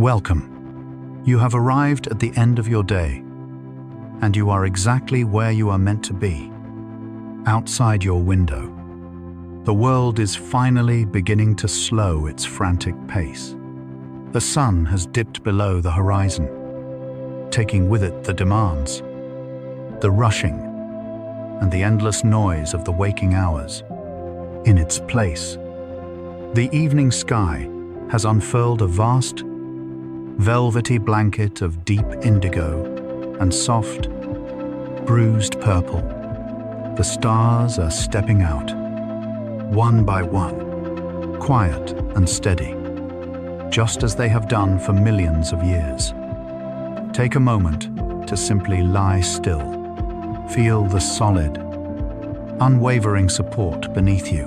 Welcome. You have arrived at the end of your day, and you are exactly where you are meant to be, outside your window. The world is finally beginning to slow its frantic pace. The sun has dipped below the horizon, taking with it the demands, the rushing, and the endless noise of the waking hours. In its place, the evening sky has unfurled a vast, velvety blanket of deep indigo and soft, bruised purple. The stars are stepping out, one by one, quiet and steady, just as they have done for millions of years. Take a moment to simply lie still. Feel the solid, unwavering support beneath you.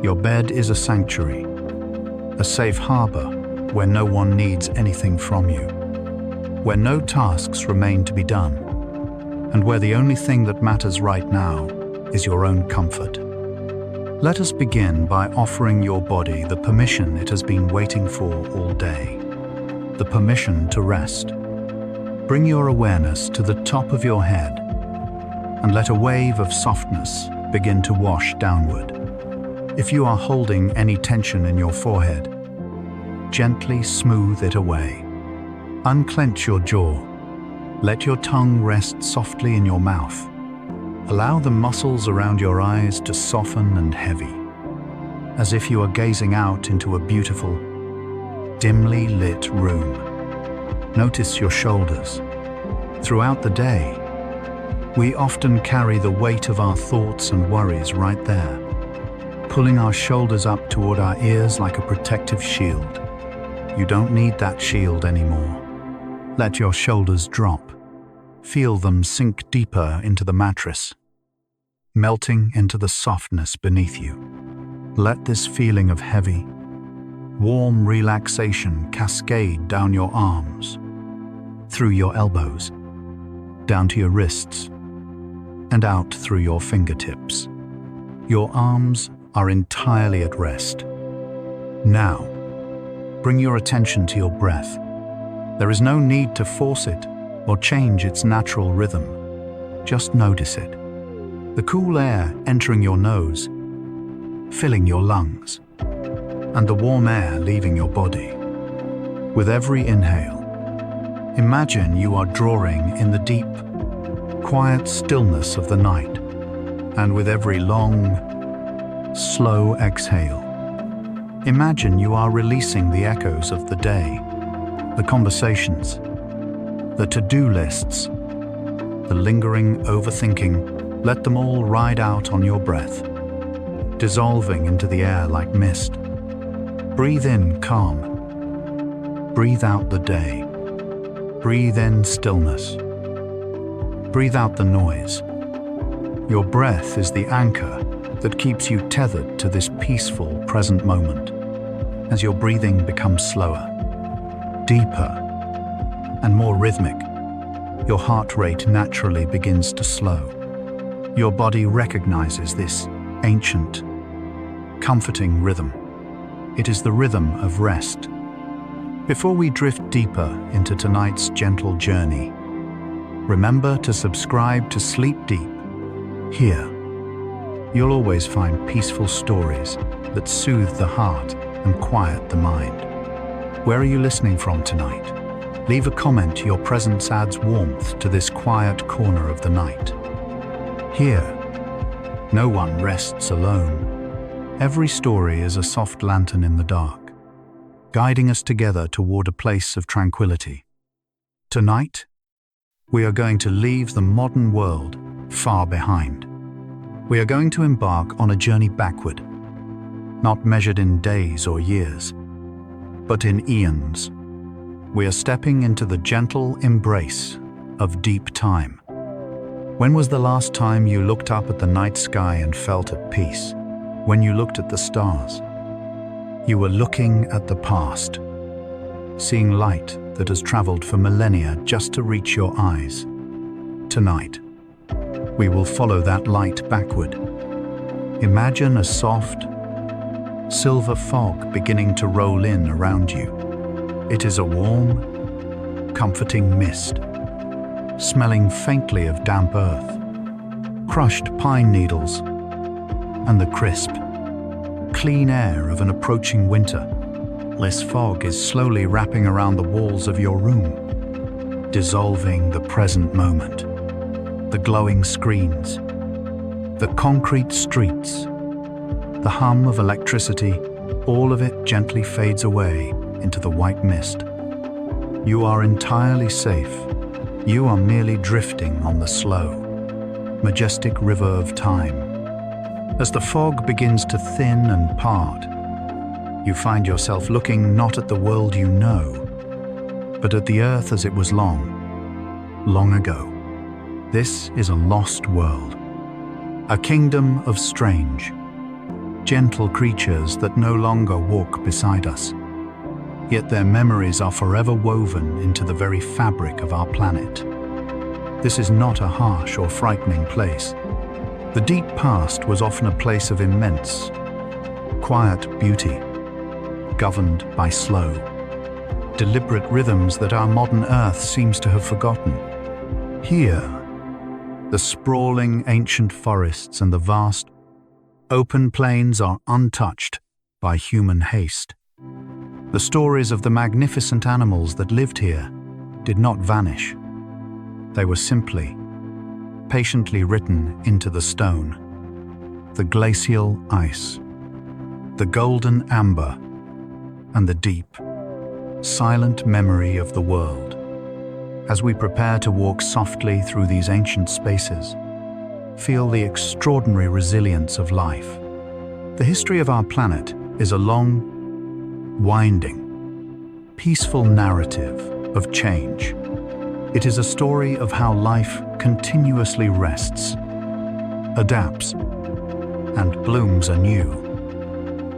Your bed is a sanctuary, a safe harbor where no one needs anything from you, where no tasks remain to be done, and where the only thing that matters right now is your own comfort. Let us begin by offering your body the permission it has been waiting for all day, the permission to rest. Bring your awareness to the top of your head and let a wave of softness begin to wash downward. If you are holding any tension in your forehead, gently smooth it away. Unclench your jaw. Let your tongue rest softly in your mouth. Allow the muscles around your eyes to soften and heavy, as if you are gazing out into a beautiful, dimly lit room. Notice your shoulders. Throughout the day, we often carry the weight of our thoughts and worries right there, pulling our shoulders up toward our ears like a protective shield. You don't need that shield anymore. Let your shoulders drop. Feel them sink deeper into the mattress, melting into the softness beneath you. Let this feeling of heavy, warm relaxation cascade down your arms, through your elbows, down to your wrists, and out through your fingertips. Your arms are entirely at rest. Now, bring your attention to your breath. There is no need to force it or change its natural rhythm. Just notice it. The cool air entering your nose, filling your lungs, and the warm air leaving your body. With every inhale, imagine you are drawing in the deep, quiet stillness of the night, and with every long, slow exhale, imagine you are releasing the echoes of the day, the conversations, the to-do lists, the lingering overthinking. Let them all ride out on your breath, dissolving into the air like mist. Breathe in calm. Breathe out the day. Breathe in stillness. Breathe out the noise. Your breath is the anchor that keeps you tethered to this peaceful present moment. As your breathing becomes slower, deeper, and more rhythmic, your heart rate naturally begins to slow. Your body recognizes this ancient, comforting rhythm. It is the rhythm of rest. Before we drift deeper into tonight's gentle journey, remember to subscribe to Sleep Deep. Here, you'll always find peaceful stories that soothe the heart and quiet the mind. Where are you listening from tonight? Leave a comment. Your presence adds warmth to this quiet corner of the night. Here, no one rests alone. Every story is a soft lantern in the dark, guiding us together toward a place of tranquility. Tonight, we are going to leave the modern world far behind. We are going to embark on a journey backward, not measured in days or years, but in eons. We are stepping into the gentle embrace of deep time. When was the last time you looked up at the night sky and felt at peace? When you looked at the stars, you were looking at the past, seeing light that has traveled for millennia just to reach your eyes. Tonight, we will follow that light backward. Imagine a soft, silver fog beginning to roll in around you. It is a warm, comforting mist, smelling faintly of damp earth, crushed pine needles, and the crisp, clean air of an approaching winter. This fog is slowly wrapping around the walls of your room, dissolving the present moment. The glowing screens, the concrete streets, the hum of electricity, all of it gently fades away into the white mist. You are entirely safe. You are merely drifting on the slow, majestic river of time. As the fog begins to thin and part, you find yourself looking not at the world you know, but at the earth as it was long, long ago. This is a lost world, a kingdom of strange, gentle creatures that no longer walk beside us. Yet their memories are forever woven into the very fabric of our planet. This is not a harsh or frightening place. The deep past was often a place of immense, quiet beauty, governed by slow, deliberate rhythms that our modern Earth seems to have forgotten. Here, the sprawling ancient forests and the vast, open plains are untouched by human haste. The stories of the magnificent animals that lived here did not vanish. They were simply, patiently written into the stone. The glacial ice, the golden amber, and the deep, silent memory of the world. As we prepare to walk softly through these ancient spaces, feel the extraordinary resilience of life. The history of our planet is a long, winding, peaceful narrative of change. It is a story of how life continuously rests, adapts, and blooms anew.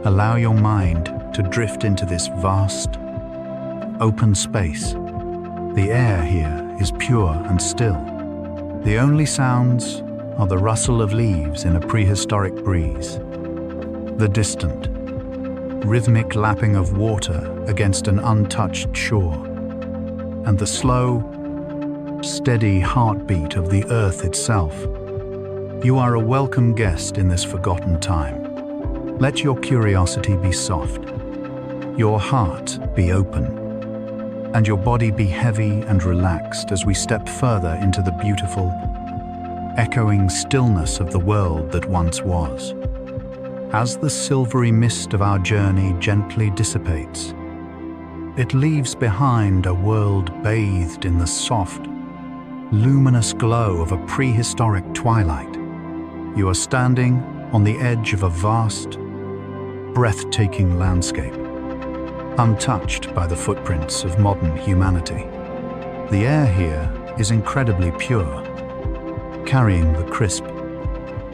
Allow your mind to drift into this vast, open space. The air here is pure and still. The only sounds are the rustle of leaves in a prehistoric breeze, the distant, rhythmic lapping of water against an untouched shore, and the slow, steady heartbeat of the earth itself. You are a welcome guest in this forgotten time. Let your curiosity be soft, your heart be open, and your body be heavy and relaxed as we step further into the beautiful, echoing stillness of the world that once was. As the silvery mist of our journey gently dissipates, it leaves behind a world bathed in the soft, luminous glow of a prehistoric twilight. You are standing on the edge of a vast, breathtaking landscape, untouched by the footprints of modern humanity. The air here is incredibly pure, carrying the crisp,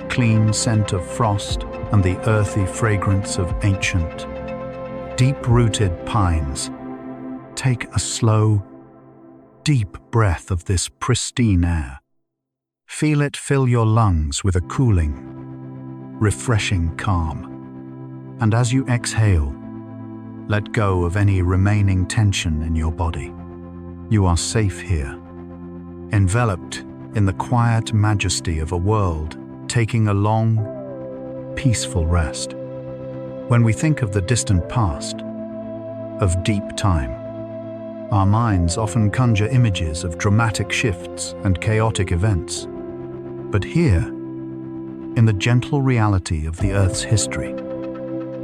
clean scent of frost and the earthy fragrance of ancient, deep-rooted pines. Take a slow, deep breath of this pristine air. Feel it fill your lungs with a cooling, refreshing calm. And as you exhale, let go of any remaining tension in your body. You are safe here, enveloped in the quiet majesty of a world taking a long, peaceful rest. When we think of the distant past, of deep time, our minds often conjure images of dramatic shifts and chaotic events. But here, in the gentle reality of the Earth's history,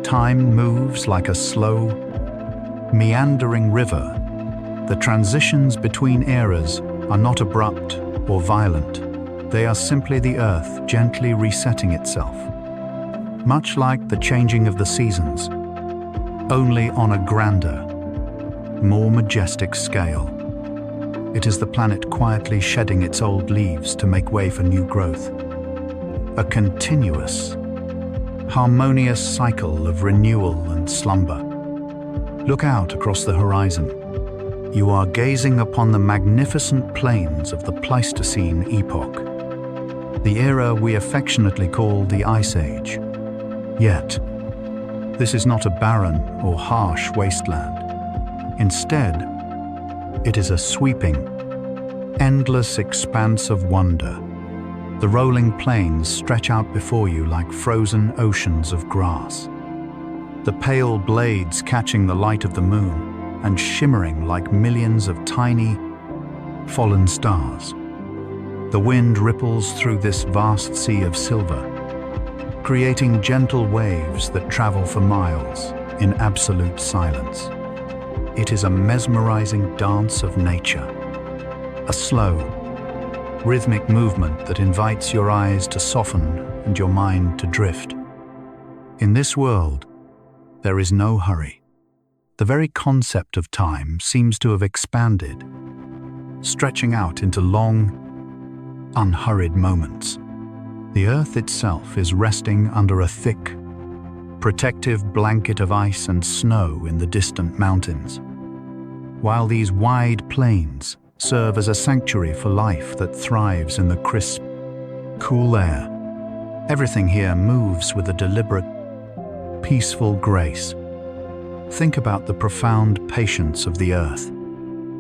time moves like a slow, meandering river. The transitions between eras are not abrupt or violent. They are simply the Earth gently resetting itself, much like the changing of the seasons, only on a grander, more majestic scale. It is the planet quietly shedding its old leaves to make way for new growth. A continuous, harmonious cycle of renewal and slumber. Look out across the horizon. You are gazing upon the magnificent plains of the Pleistocene epoch, the era we affectionately call the Ice Age. Yet, this is not a barren or harsh wasteland. Instead, it is a sweeping, endless expanse of wonder. The rolling plains stretch out before you like frozen oceans of grass, the pale blades catching the light of the moon and shimmering like millions of tiny, fallen stars. The wind ripples through this vast sea of silver, creating gentle waves that travel for miles in absolute silence. It is a mesmerizing dance of nature, a slow, rhythmic movement that invites your eyes to soften and your mind to drift. In this world, there is no hurry. The very concept of time seems to have expanded, stretching out into long, unhurried moments. The earth itself is resting under a thick, protective blanket of ice and snow in the distant mountains, while these wide plains serve as a sanctuary for life that thrives in the crisp, cool air. Everything here moves with a deliberate, peaceful grace. Think about the profound patience of the earth,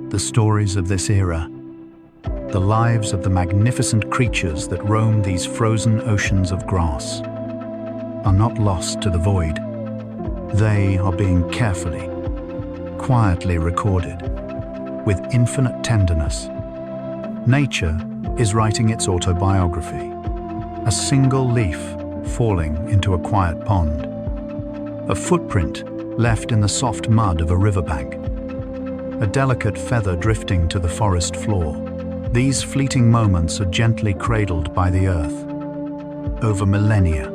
the stories of this era, the lives of the magnificent creatures that roam these frozen oceans of grass are not lost to the void. They are being carefully, quietly recorded, with infinite tenderness. Nature is writing its autobiography, a single leaf falling into a quiet pond, a footprint left in the soft mud of a riverbank, a delicate feather drifting to the forest floor. These fleeting moments are gently cradled by the earth. Over millennia,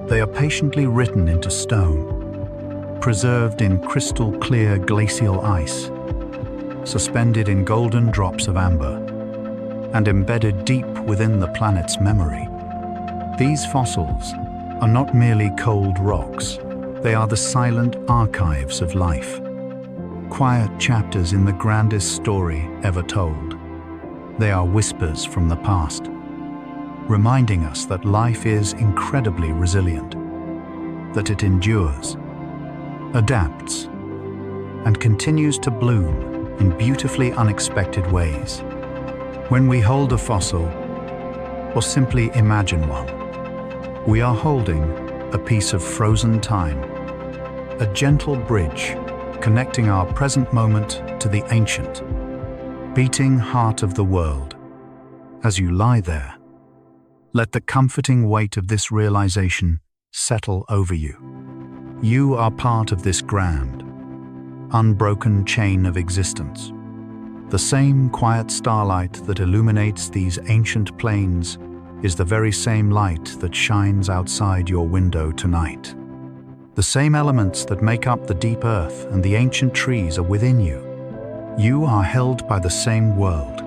they are patiently written into stone, preserved in crystal clear glacial ice, suspended in golden drops of amber, and embedded deep within the planet's memory. These fossils are not merely cold rocks. They are the silent archives of life, quiet chapters in the grandest story ever told. They are whispers from the past, reminding us that life is incredibly resilient, that it endures, adapts, and continues to bloom in beautifully unexpected ways. When we hold a fossil, or simply imagine one, we are holding a piece of frozen time, a gentle bridge connecting our present moment to the ancient, beating heart of the world. As you lie there, let the comforting weight of this realization settle over you. You are part of this grand, unbroken chain of existence. The same quiet starlight that illuminates these ancient plains is the very same light that shines outside your window tonight. The same elements that make up the deep earth and the ancient trees are within you. You are held by the same world,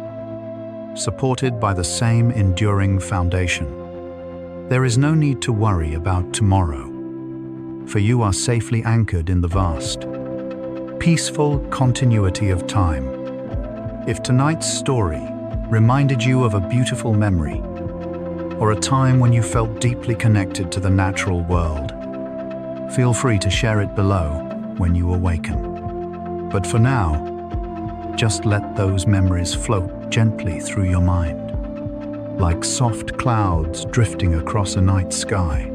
supported by the same enduring foundation. There is no need to worry about tomorrow, for you are safely anchored in the vast, peaceful continuity of time. If tonight's story reminded you of a beautiful memory, or a time when you felt deeply connected to the natural world, feel free to share it below when you awaken. But for now, just let those memories float gently through your mind, like soft clouds drifting across a night sky.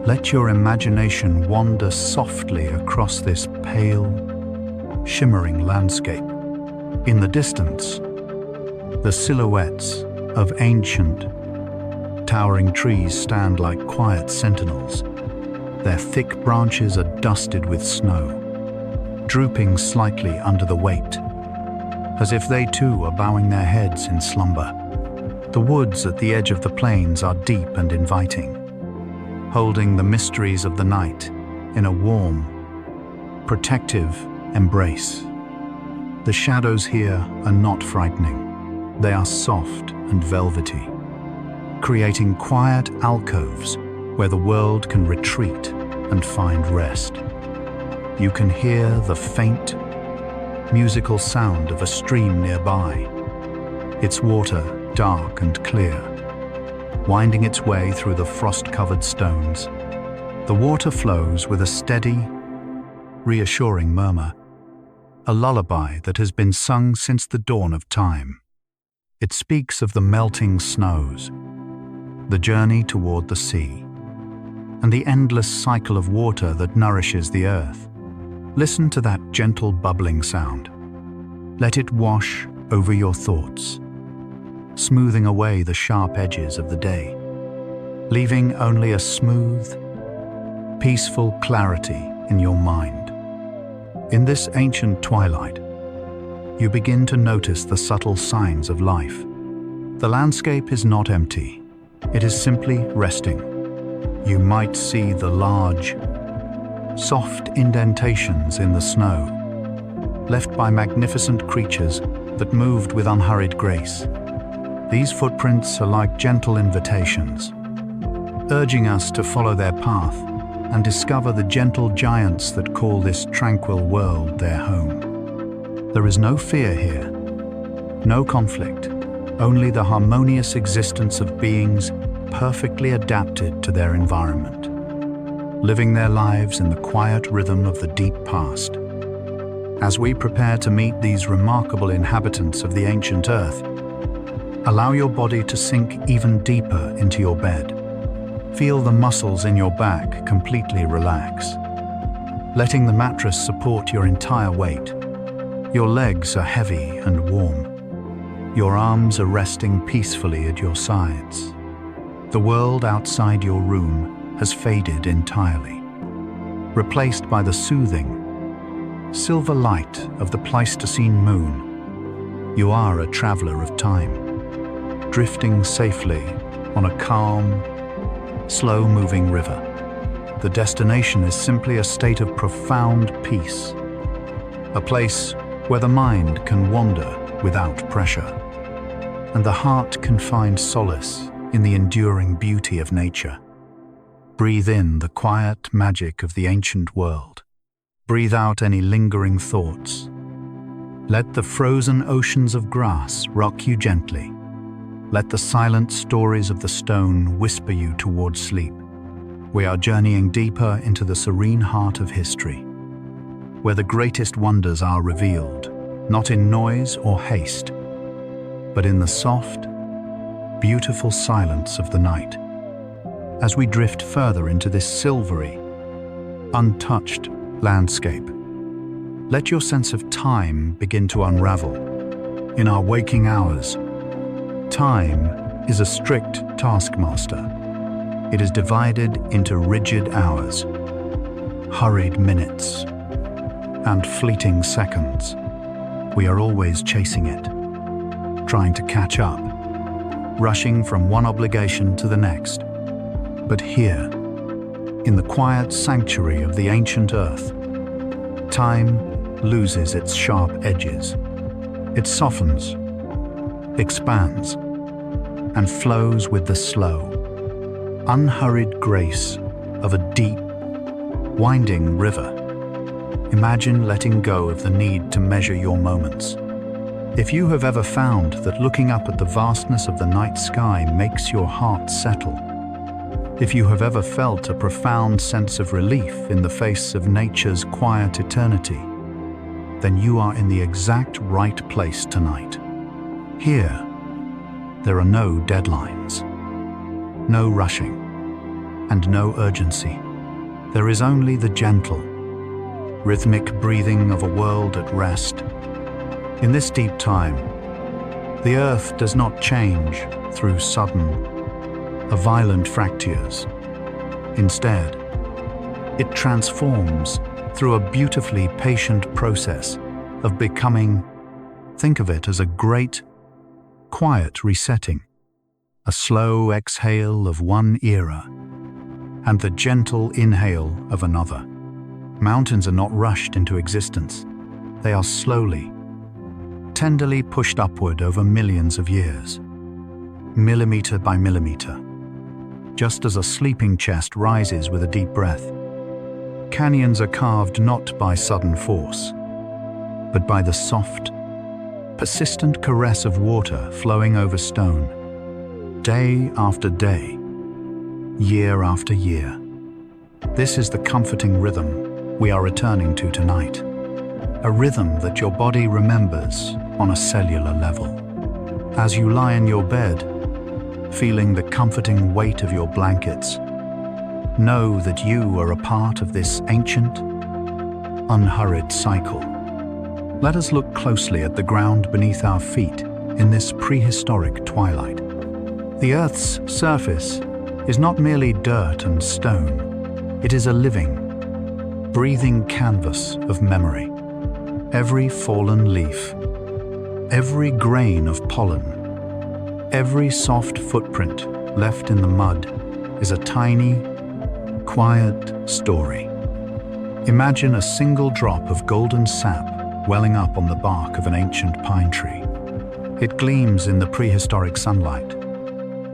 Let your imagination wander softly across this pale, shimmering landscape. In the distance, the silhouettes of ancient, towering trees stand like quiet sentinels. Their thick branches are dusted with snow, drooping slightly under the weight, as if they too are bowing their heads in slumber. The woods at the edge of the plains are deep and inviting, holding the mysteries of the night in a warm, protective embrace. The shadows here are not frightening. They are soft and velvety, creating quiet alcoves where the world can retreat and find rest. You can hear the faint, musical sound of a stream nearby, its water dark and clear, winding its way through the frost-covered stones. The water flows with a steady, reassuring murmur, a lullaby that has been sung since the dawn of time. It speaks of the melting snows, the journey toward the sea, and the endless cycle of water that nourishes the earth. Listen to that gentle bubbling sound. Let it wash over your thoughts, smoothing away the sharp edges of the day, leaving only a smooth, peaceful clarity in your mind. In this ancient twilight, you begin to notice the subtle signs of life. The landscape is not empty, it is simply resting. You might see the large, soft indentations in the snow, left by magnificent creatures that moved with unhurried grace. These footprints are like gentle invitations, urging us to follow their path and discover the gentle giants that call this tranquil world their home. There is no fear here, no conflict, only the harmonious existence of beings perfectly adapted to their environment, living their lives in the quiet rhythm of the deep past. As we prepare to meet these remarkable inhabitants of the ancient earth, allow your body to sink even deeper into your bed. Feel the muscles in your back completely relax, letting the mattress support your entire weight. Your legs are heavy and warm. Your arms are resting peacefully at your sides. The world outside your room has faded entirely, replaced by the soothing, silver light of the Pleistocene moon. You are a traveler of time, drifting safely on a calm, slow-moving river. The destination is simply a state of profound peace, a place where the mind can wander without pressure, and the heart can find solace in the enduring beauty of nature. Breathe in the quiet magic of the ancient world. Breathe out any lingering thoughts. Let the frozen oceans of grass rock you gently. Let the silent stories of the stone whisper you towards sleep. We are journeying deeper into the serene heart of history, where the greatest wonders are revealed, not in noise or haste, but in the soft, beautiful silence of the night. As we drift further into this silvery, untouched landscape, let your sense of time begin to unravel. In our waking hours, time is a strict taskmaster. It is divided into rigid hours, hurried minutes, and fleeting seconds. We are always chasing it, trying to catch up, rushing from one obligation to the next. But here, in the quiet sanctuary of the ancient earth, time loses its sharp edges. It softens, expands, and flows with the slow, unhurried grace of a deep, winding river. Imagine letting go of the need to measure your moments. If you have ever found that looking up at the vastness of the night sky makes your heart settle, if you have ever felt a profound sense of relief in the face of nature's quiet eternity, then you are in the exact right place tonight. Here, there are no deadlines, no rushing, and no urgency. There is only the gentle, rhythmic breathing of a world at rest. In this deep time, the earth does not change through sudden, violent fractures. Instead, it transforms through a beautifully patient process of becoming. Think of it as a great, quiet resetting, a slow exhale of one era and the gentle inhale of another. Mountains are not rushed into existence. They are slowly, tenderly pushed upward over millions of years, millimeter by millimeter. Just as a sleeping chest rises with a deep breath, canyons are carved not by sudden force, but by the soft, persistent caress of water flowing over stone, day after day, year after year. This is the comforting rhythm we are returning to tonight, a rhythm that your body remembers on a cellular level. As you lie in your bed, feeling the comforting weight of your blankets, know that you are a part of this ancient, unhurried cycle. Let us look closely at the ground beneath our feet in this prehistoric twilight. The Earth's surface is not merely dirt and stone. It is a living, breathing canvas of memory. Every fallen leaf, every grain of pollen, every soft footprint left in the mud is a tiny, quiet story. Imagine a single drop of golden sap welling up on the bark of an ancient pine tree. It gleams in the prehistoric sunlight,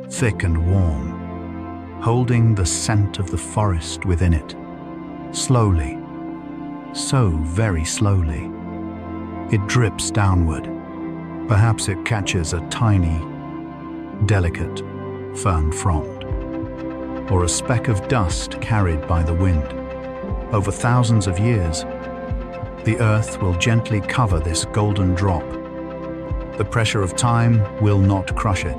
thick and warm, holding the scent of the forest within it. Slowly, so very slowly, it drips downward. Perhaps it catches a tiny, delicate fern frond, or a speck of dust carried by the wind. Over thousands of years, the earth will gently cover this golden drop. The pressure of time will not crush it,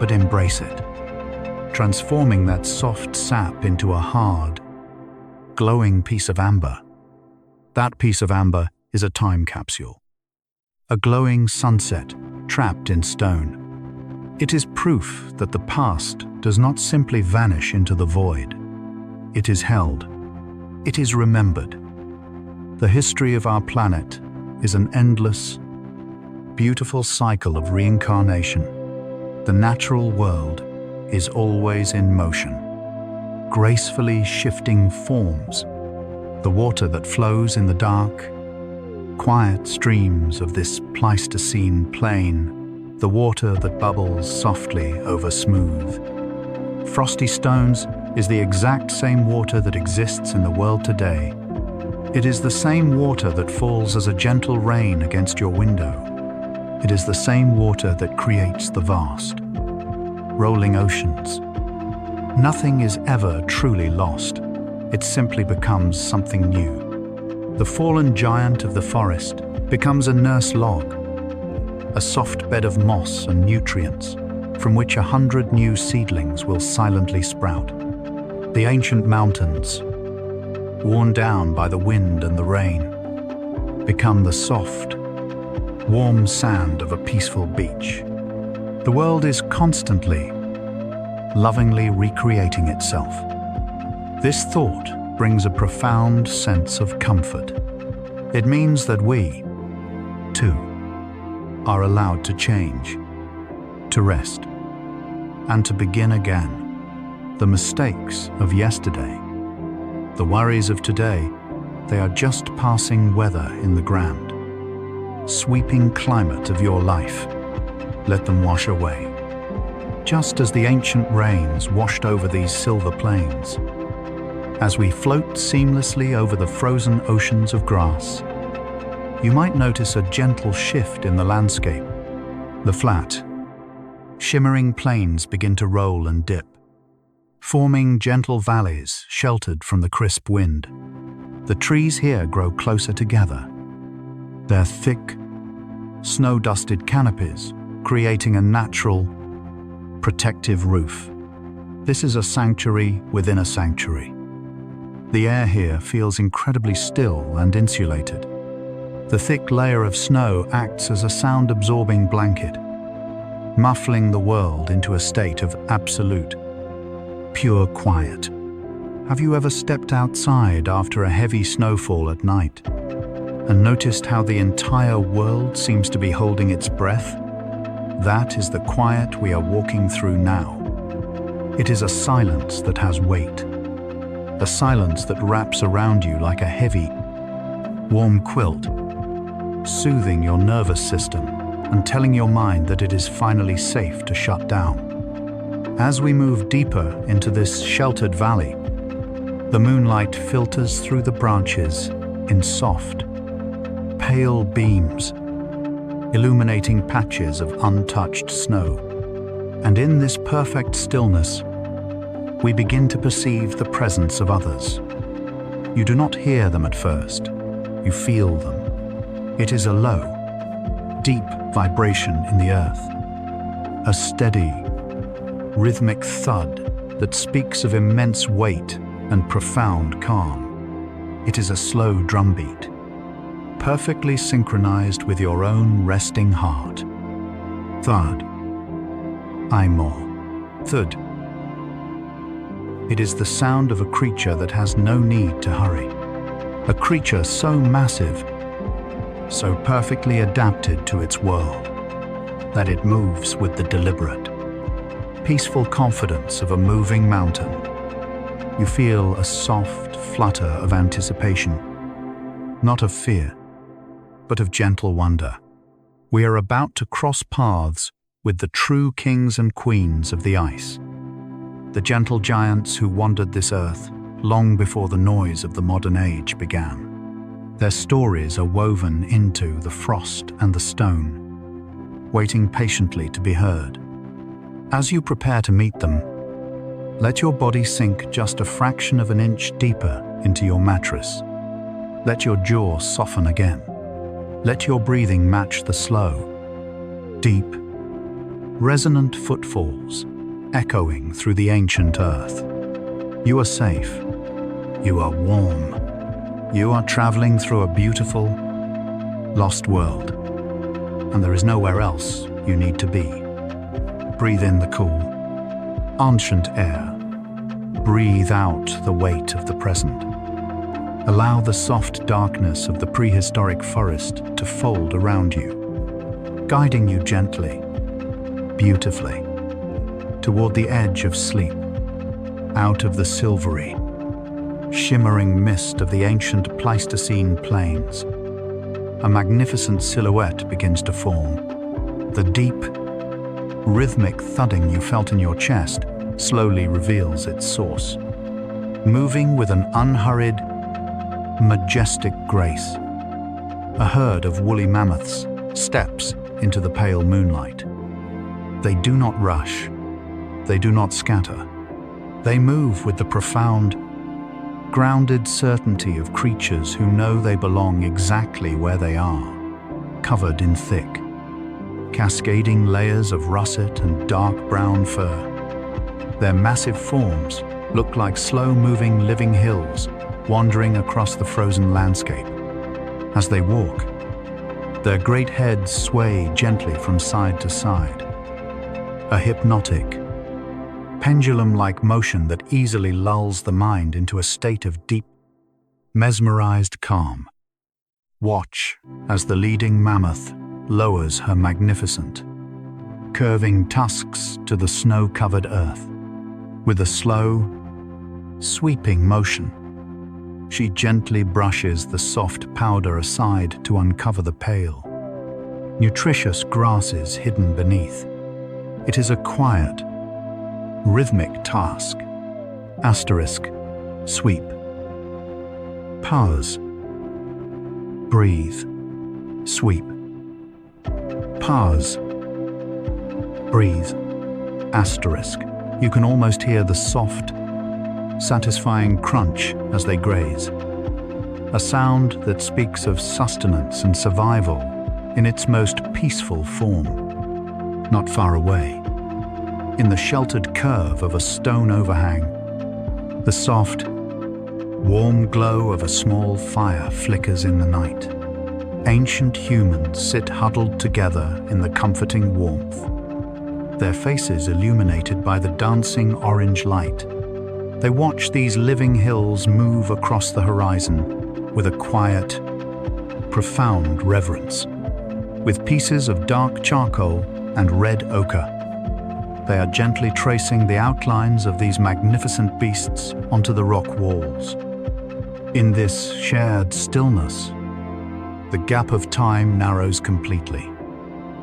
but embrace it, transforming that soft sap into a hard, glowing piece of amber. That piece of amber is a time capsule, a glowing sunset trapped in stone. It is proof that the past does not simply vanish into the void. It is held. It is remembered. The history of our planet is an endless, beautiful cycle of reincarnation. The natural world is always in motion, gracefully shifting forms. The water that flows in the dark, quiet streams of this Pleistocene plain, the water that bubbles softly over smooth, frosty stones is the exact same water that exists in the world today. It is the same water that falls as a gentle rain against your window. It is the same water that creates the vast, rolling oceans. Nothing is ever truly lost. It simply becomes something new. The fallen giant of the forest becomes a nurse log, a soft bed of moss and nutrients from which 100 new seedlings will silently sprout. The ancient mountains, worn down by the wind and the rain, become the soft, warm sand of a peaceful beach. The world is constantly, lovingly recreating itself. This thought brings a profound sense of comfort. It means that we, too, are allowed to change, to rest, and to begin again. The mistakes of yesterday, the worries of today, they are just passing weather in the grand, sweeping climate of your life. Let them wash away. Just as the ancient rains washed over these silver plains, as we float seamlessly over the frozen oceans of grass, you might notice a gentle shift in the landscape. The flat, shimmering plains begin to roll and dip, forming gentle valleys sheltered from the crisp wind. The trees here grow closer together, their thick, snow-dusted canopies creating a natural, protective roof. This is a sanctuary within a sanctuary. The air here feels incredibly still and insulated. The thick layer of snow acts as a sound-absorbing blanket, muffling the world into a state of absolute, pure quiet. Have you ever stepped outside after a heavy snowfall at night and noticed how the entire world seems to be holding its breath? That is the quiet we are walking through now. It is a silence that has weight, a silence that wraps around you like a heavy, warm quilt, soothing your nervous system and telling your mind that it is finally safe to shut down. As we move deeper into this sheltered valley, the moonlight filters through the branches in soft, pale beams, illuminating patches of untouched snow. And in this perfect stillness, we begin to perceive the presence of others. You do not hear them at first, you feel them. It is a low, deep vibration in the earth, a steady, rhythmic thud that speaks of immense weight and profound calm. It is a slow drumbeat, perfectly synchronized with your own resting heart. Thud. More. Thud. It is the sound of a creature that has no need to hurry. A creature so massive, so perfectly adapted to its world, that it moves with the deliberate, peaceful confidence of a moving mountain. You feel a soft flutter of anticipation, not of fear, but of gentle wonder. We are about to cross paths with the true kings and queens of the ice, the gentle giants who wandered this earth long before the noise of the modern age began. Their stories are woven into the frost and the stone, waiting patiently to be heard. As you prepare to meet them, let your body sink just a fraction of an inch deeper into your mattress. Let your jaw soften again. Let your breathing match the slow, deep, resonant footfalls echoing through the ancient earth. You are safe. You are warm. You are traveling through a beautiful, lost world, and there is nowhere else you need to be. Breathe in the cool, ancient air. Breathe out the weight of the present. Allow the soft darkness of the prehistoric forest to fold around you, guiding you gently, beautifully, toward the edge of sleep, out of the silvery, shimmering mist of the ancient Pleistocene plains. A magnificent silhouette begins to form. The deep, rhythmic thudding you felt in your chest slowly reveals its source. Moving with an unhurried, majestic grace, a herd of woolly mammoths steps into the pale moonlight. They do not rush. They do not scatter. They move with the profound, grounded certainty of creatures who know they belong exactly where they are, covered in thick, cascading layers of russet and dark brown fur. Their massive forms look like slow-moving living hills wandering across the frozen landscape. As they walk, their great heads sway gently from side to side, a hypnotic, pendulum-like motion that easily lulls the mind into a state of deep, mesmerized calm. Watch as the leading mammoth lowers her magnificent, curving tusks to the snow-covered earth. With a slow, sweeping motion, she gently brushes the soft powder aside to uncover the pale, nutritious grasses hidden beneath. It is a quiet, rhythmic task. Asterisk, sweep. Pause. Breathe. Sweep. Pause. Breathe. Asterisk. You can almost hear the soft, satisfying crunch as they graze. A sound that speaks of sustenance and survival in its most peaceful form. Not far away, in the sheltered curve of a stone overhang, the soft, warm glow of a small fire flickers in the night. Ancient humans sit huddled together in the comforting warmth, their faces illuminated by the dancing orange light. They watch these living hills move across the horizon with a quiet, profound reverence. With pieces of dark charcoal and red ochre, they are gently tracing the outlines of these magnificent beasts onto the rock walls. In this shared stillness, the gap of time narrows completely.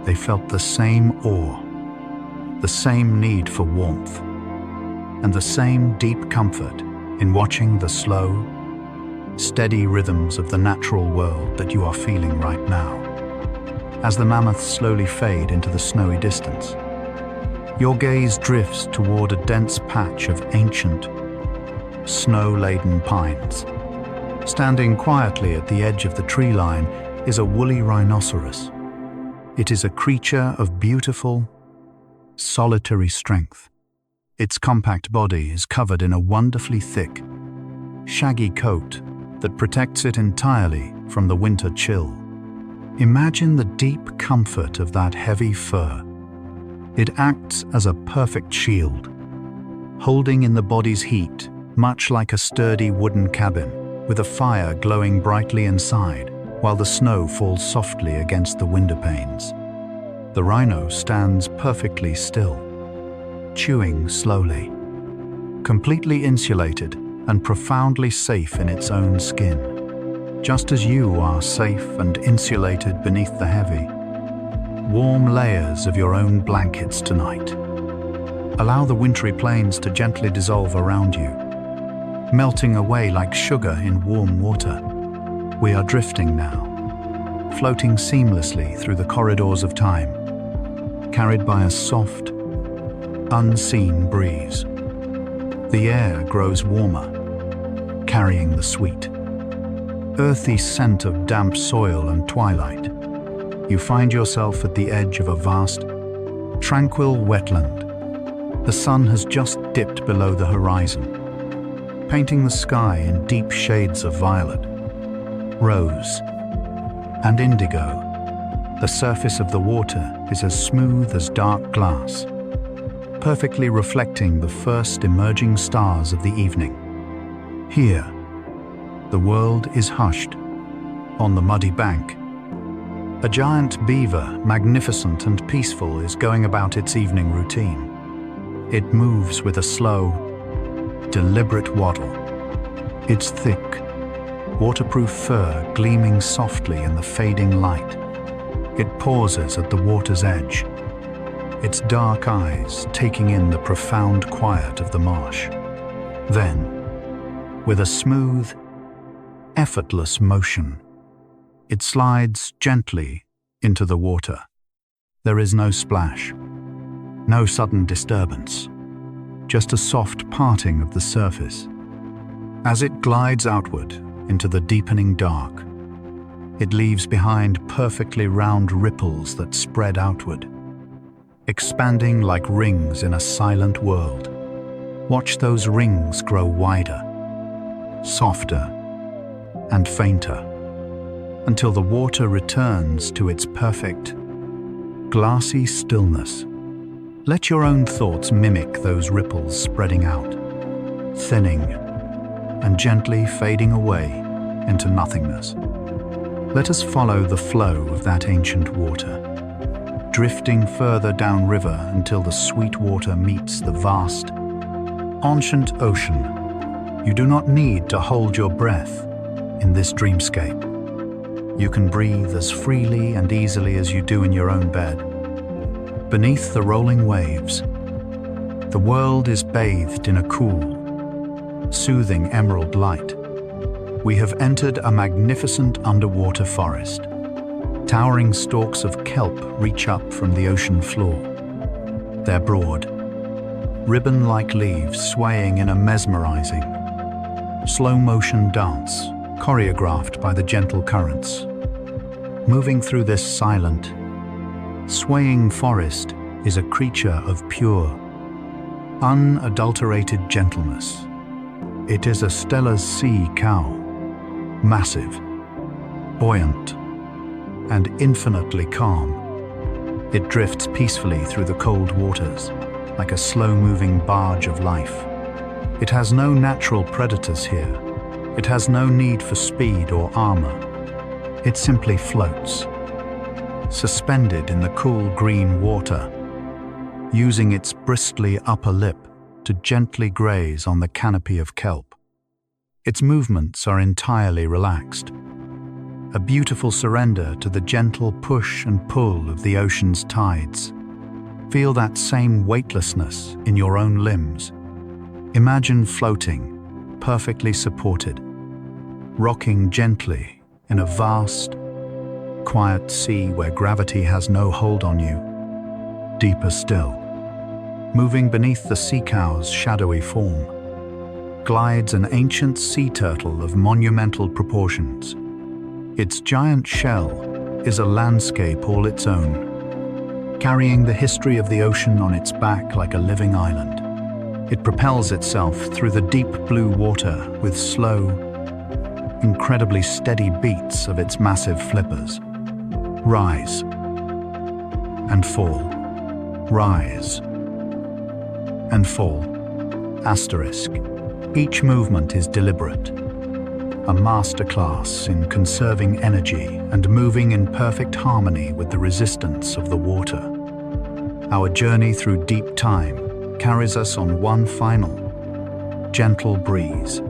They felt the same awe, the same need for warmth, and the same deep comfort in watching the slow, steady rhythms of the natural world that you are feeling right now. As the mammoths slowly fade into the snowy distance, your gaze drifts toward a dense patch of ancient, snow-laden pines. Standing quietly at the edge of the tree line, is a woolly rhinoceros. It is a creature of beautiful, solitary strength. Its compact body is covered in a wonderfully thick, shaggy coat that protects it entirely from the winter chill. Imagine the deep comfort of that heavy fur. It acts as a perfect shield, holding in the body's heat, much like a sturdy wooden cabin, with a fire glowing brightly inside, while the snow falls softly against the window panes. The rhino stands perfectly still, chewing slowly, completely insulated and profoundly safe in its own skin, just as you are safe and insulated beneath the heavy, warm layers of your own blankets tonight. Allow the wintry plains to gently dissolve around you, melting away like sugar in warm water. We are drifting now, floating seamlessly through the corridors of time, carried by a soft, unseen breeze. The air grows warmer, carrying the sweet, earthy scent of damp soil and twilight. You find yourself at the edge of a vast, tranquil wetland. The sun has just dipped below the horizon, painting the sky in deep shades of violet, rose, and indigo. The surface of the water is as smooth as dark glass, perfectly reflecting the first emerging stars of the evening. Here, the world is hushed. On the muddy bank, a giant beaver, magnificent and peaceful, is going about its evening routine. It moves with a slow, deliberate waddle, its thick, waterproof fur gleaming softly in the fading light. It pauses at the water's edge, its dark eyes taking in the profound quiet of the marsh. Then, with a smooth, effortless motion, it slides gently into the water. There is no splash, no sudden disturbance, just a soft parting of the surface. As it glides outward into the deepening dark, it leaves behind perfectly round ripples that spread outward, expanding like rings in a silent world. Watch those rings grow wider, softer, and fainter, until the water returns to its perfect, glassy stillness. Let your own thoughts mimic those ripples spreading out, thinning, and gently fading away into nothingness. Let us follow the flow of that ancient water, drifting further downriver until the sweet water meets the vast, ancient ocean. You do not need to hold your breath in this dreamscape. You can breathe as freely and easily as you do in your own bed. Beneath the rolling waves, the world is bathed in a cool, soothing emerald light. We have entered a magnificent underwater forest. Towering stalks of kelp reach up from the ocean floor, their broad, ribbon-like leaves swaying in a mesmerizing, slow-motion dance choreographed by the gentle currents. Moving through this silent, swaying forest is a creature of pure, unadulterated gentleness. It is a Steller's sea cow, massive, buoyant, and infinitely calm. It drifts peacefully through the cold waters, like a slow-moving barge of life. It has no natural predators here. It has no need for speed or armor. It simply floats, suspended in the cool green water, using its bristly upper lip to gently graze on the canopy of kelp. Its movements are entirely relaxed, a beautiful surrender to the gentle push and pull of the ocean's tides. Feel that same weightlessness in your own limbs. Imagine floating, perfectly supported, rocking gently in a vast, quiet sea where gravity has no hold on you. Deeper still, moving beneath the sea cow's shadowy form, glides an ancient sea turtle of monumental proportions. Its giant shell is a landscape all its own, carrying the history of the ocean on its back like a living island. It propels itself through the deep blue water with slow, incredibly steady beats of its massive flippers. Rise and fall, rise and fall. Asterisk. Each movement is deliberate, a masterclass in conserving energy and moving in perfect harmony with the resistance of the water. Our journey through deep time carries us on one final, gentle breeze,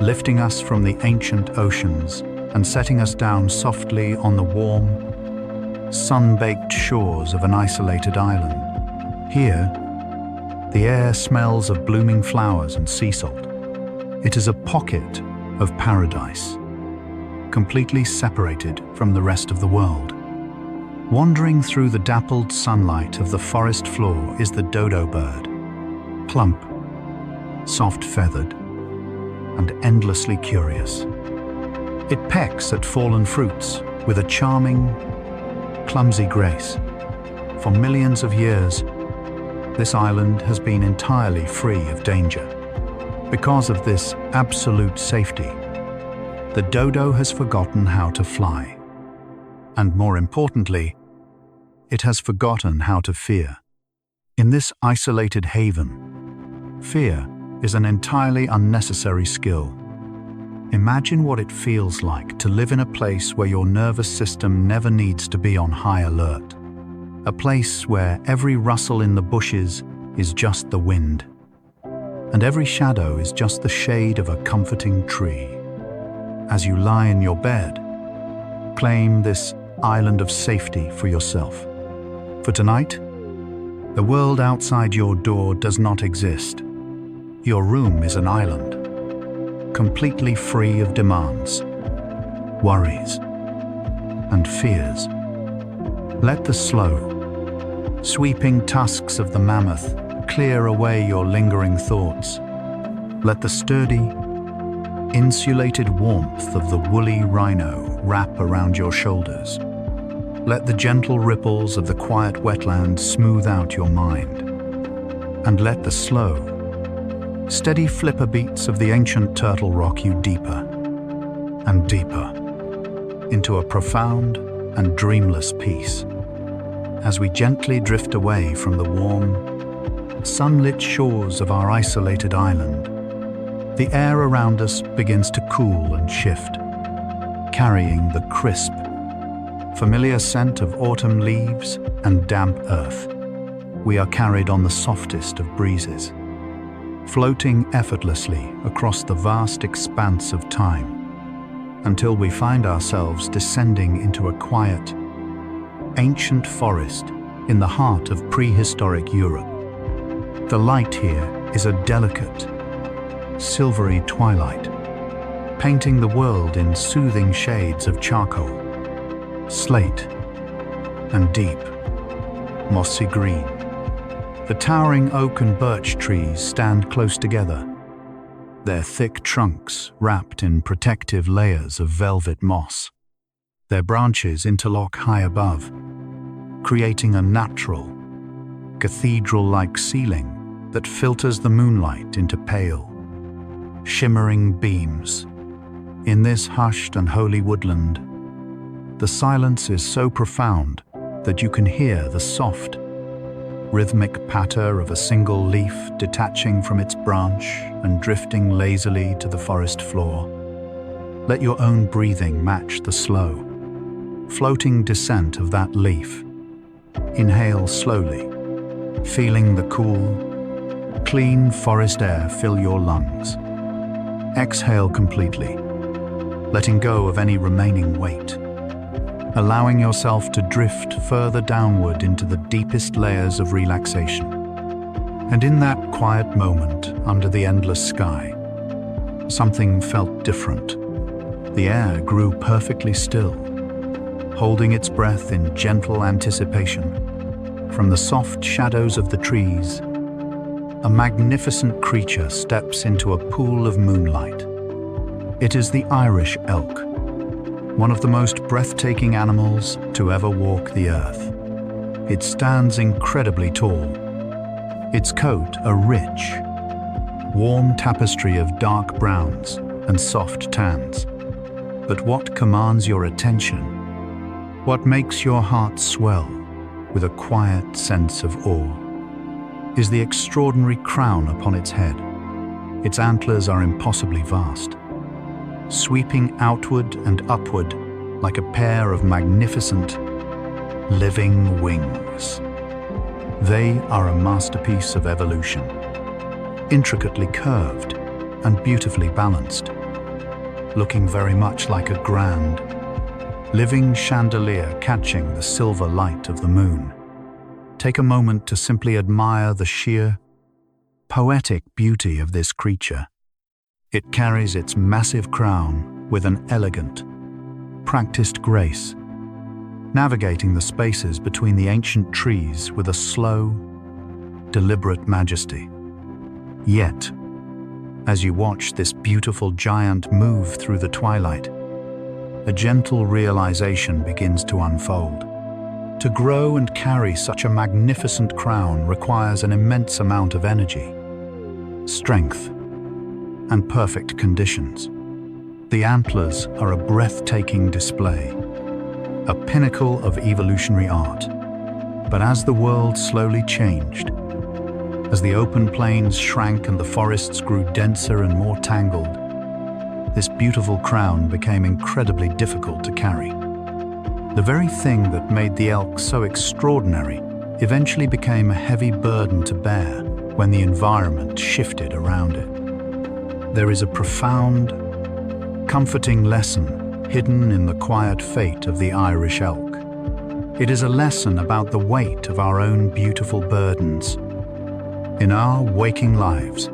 lifting us from the ancient oceans and setting us down softly on the warm, sun-baked shores of an isolated island. Here, the air smells of blooming flowers and sea salt. It is a pocket of paradise, completely separated from the rest of the world. Wandering through the dappled sunlight of the forest floor is the dodo bird, plump, soft-feathered, and endlessly curious. It pecks at fallen fruits with a charming, clumsy grace. For millions of years, this island has been entirely free of danger. Because of this absolute safety, the dodo has forgotten how to fly. And more importantly, it has forgotten how to fear. In this isolated haven, fear is an entirely unnecessary skill. Imagine what it feels like to live in a place where your nervous system never needs to be on high alert. A place where every rustle in the bushes is just the wind, and every shadow is just the shade of a comforting tree. As you lie in your bed, claim this island of safety for yourself. For tonight, the world outside your door does not exist. Your room is an island, completely free of demands, worries, and fears. Let the slow, sweeping tusks of the mammoth clear away your lingering thoughts. Let the sturdy, insulated warmth of the woolly rhino wrap around your shoulders. Let the gentle ripples of the quiet wetland smooth out your mind. And let the slow, steady flipper beats of the ancient turtle rock you deeper and deeper into a profound and dreamless peace. As we gently drift away from the warm, sunlit shores of our isolated island, the air around us begins to cool and shift, carrying the crisp, familiar scent of autumn leaves and damp earth. We are carried on the softest of breezes, floating effortlessly across the vast expanse of time, until we find ourselves descending into a quiet, ancient forest in the heart of prehistoric Europe. The light here is a delicate, silvery twilight, painting the world in soothing shades of charcoal, slate, and deep, mossy green. The towering oak and birch trees stand close together, their thick trunks wrapped in protective layers of velvet moss. Their branches interlock high above, creating a natural, cathedral-like ceiling that filters the moonlight into pale, shimmering beams. In this hushed and holy woodland, the silence is so profound that you can hear the soft, rhythmic patter of a single leaf detaching from its branch and drifting lazily to the forest floor. Let your own breathing match the slow, floating descent of that leaf. Inhale slowly, feeling the cool, clean forest air fill your lungs. Exhale completely, letting go of any remaining weight, allowing yourself to drift further downward into the deepest layers of relaxation. And in that quiet moment under the endless sky, something felt different. The air grew perfectly still, holding its breath in gentle anticipation. From the soft shadows of the trees, a magnificent creature steps into a pool of moonlight. It is the Irish elk, one of the most breathtaking animals to ever walk the earth. It stands incredibly tall, its coat a rich, warm tapestry of dark browns and soft tans. But what commands your attention, what makes your heart swell with a quiet sense of awe, is the extraordinary crown upon its head. Its antlers are impossibly vast, sweeping outward and upward like a pair of magnificent, living wings. They are a masterpiece of evolution, intricately curved and beautifully balanced, looking very much like a grand, living chandelier catching the silver light of the moon. Take a moment to simply admire the sheer, poetic beauty of this creature. It carries its massive crown with an elegant, practiced grace, navigating the spaces between the ancient trees with a slow, deliberate majesty. Yet, as you watch this beautiful giant move through the twilight, a gentle realization begins to unfold. To grow and carry such a magnificent crown requires an immense amount of energy, strength, and perfect conditions. The antlers are a breathtaking display, a pinnacle of evolutionary art. But as the world slowly changed, as the open plains shrank and the forests grew denser and more tangled, this beautiful crown became incredibly difficult to carry. The very thing that made the elk so extraordinary eventually became a heavy burden to bear when the environment shifted around it. There is a profound, comforting lesson hidden in the quiet fate of the Irish elk. It is a lesson about the weight of our own beautiful burdens. In our waking lives,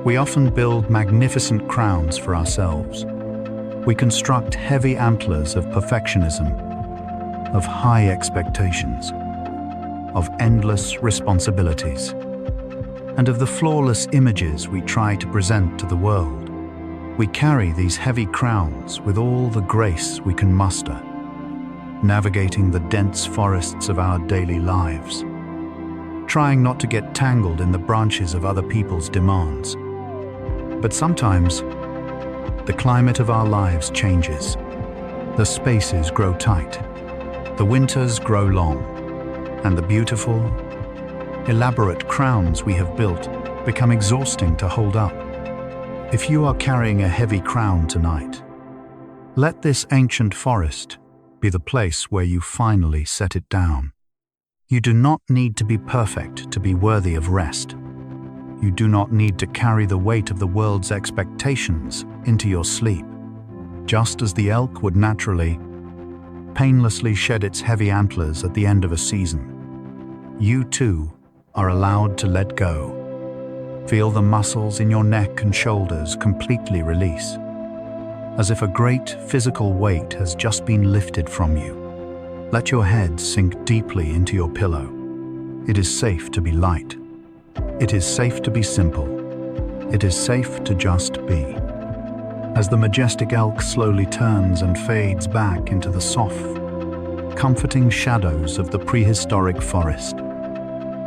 we often build magnificent crowns for ourselves. We construct heavy antlers of perfectionism, of high expectations, of endless responsibilities, and of the flawless images we try to present to the world. We carry these heavy crowns with all the grace we can muster, navigating the dense forests of our daily lives, trying not to get tangled in the branches of other people's demands. But sometimes, the climate of our lives changes. The spaces grow tight, the winters grow long, and the beautiful, elaborate crowns we have built become exhausting to hold up. If you are carrying a heavy crown tonight, let this ancient forest be the place where you finally set it down. You do not need to be perfect to be worthy of rest. You do not need to carry the weight of the world's expectations into your sleep. Just as the elk would naturally, painlessly shed its heavy antlers at the end of a season, you too are allowed to let go. Feel the muscles in your neck and shoulders completely release, as if a great physical weight has just been lifted from you. Let your head sink deeply into your pillow. It is safe to be light. It is safe to be simple. It is safe to just be. As the majestic elk slowly turns and fades back into the soft, comforting shadows of the prehistoric forest,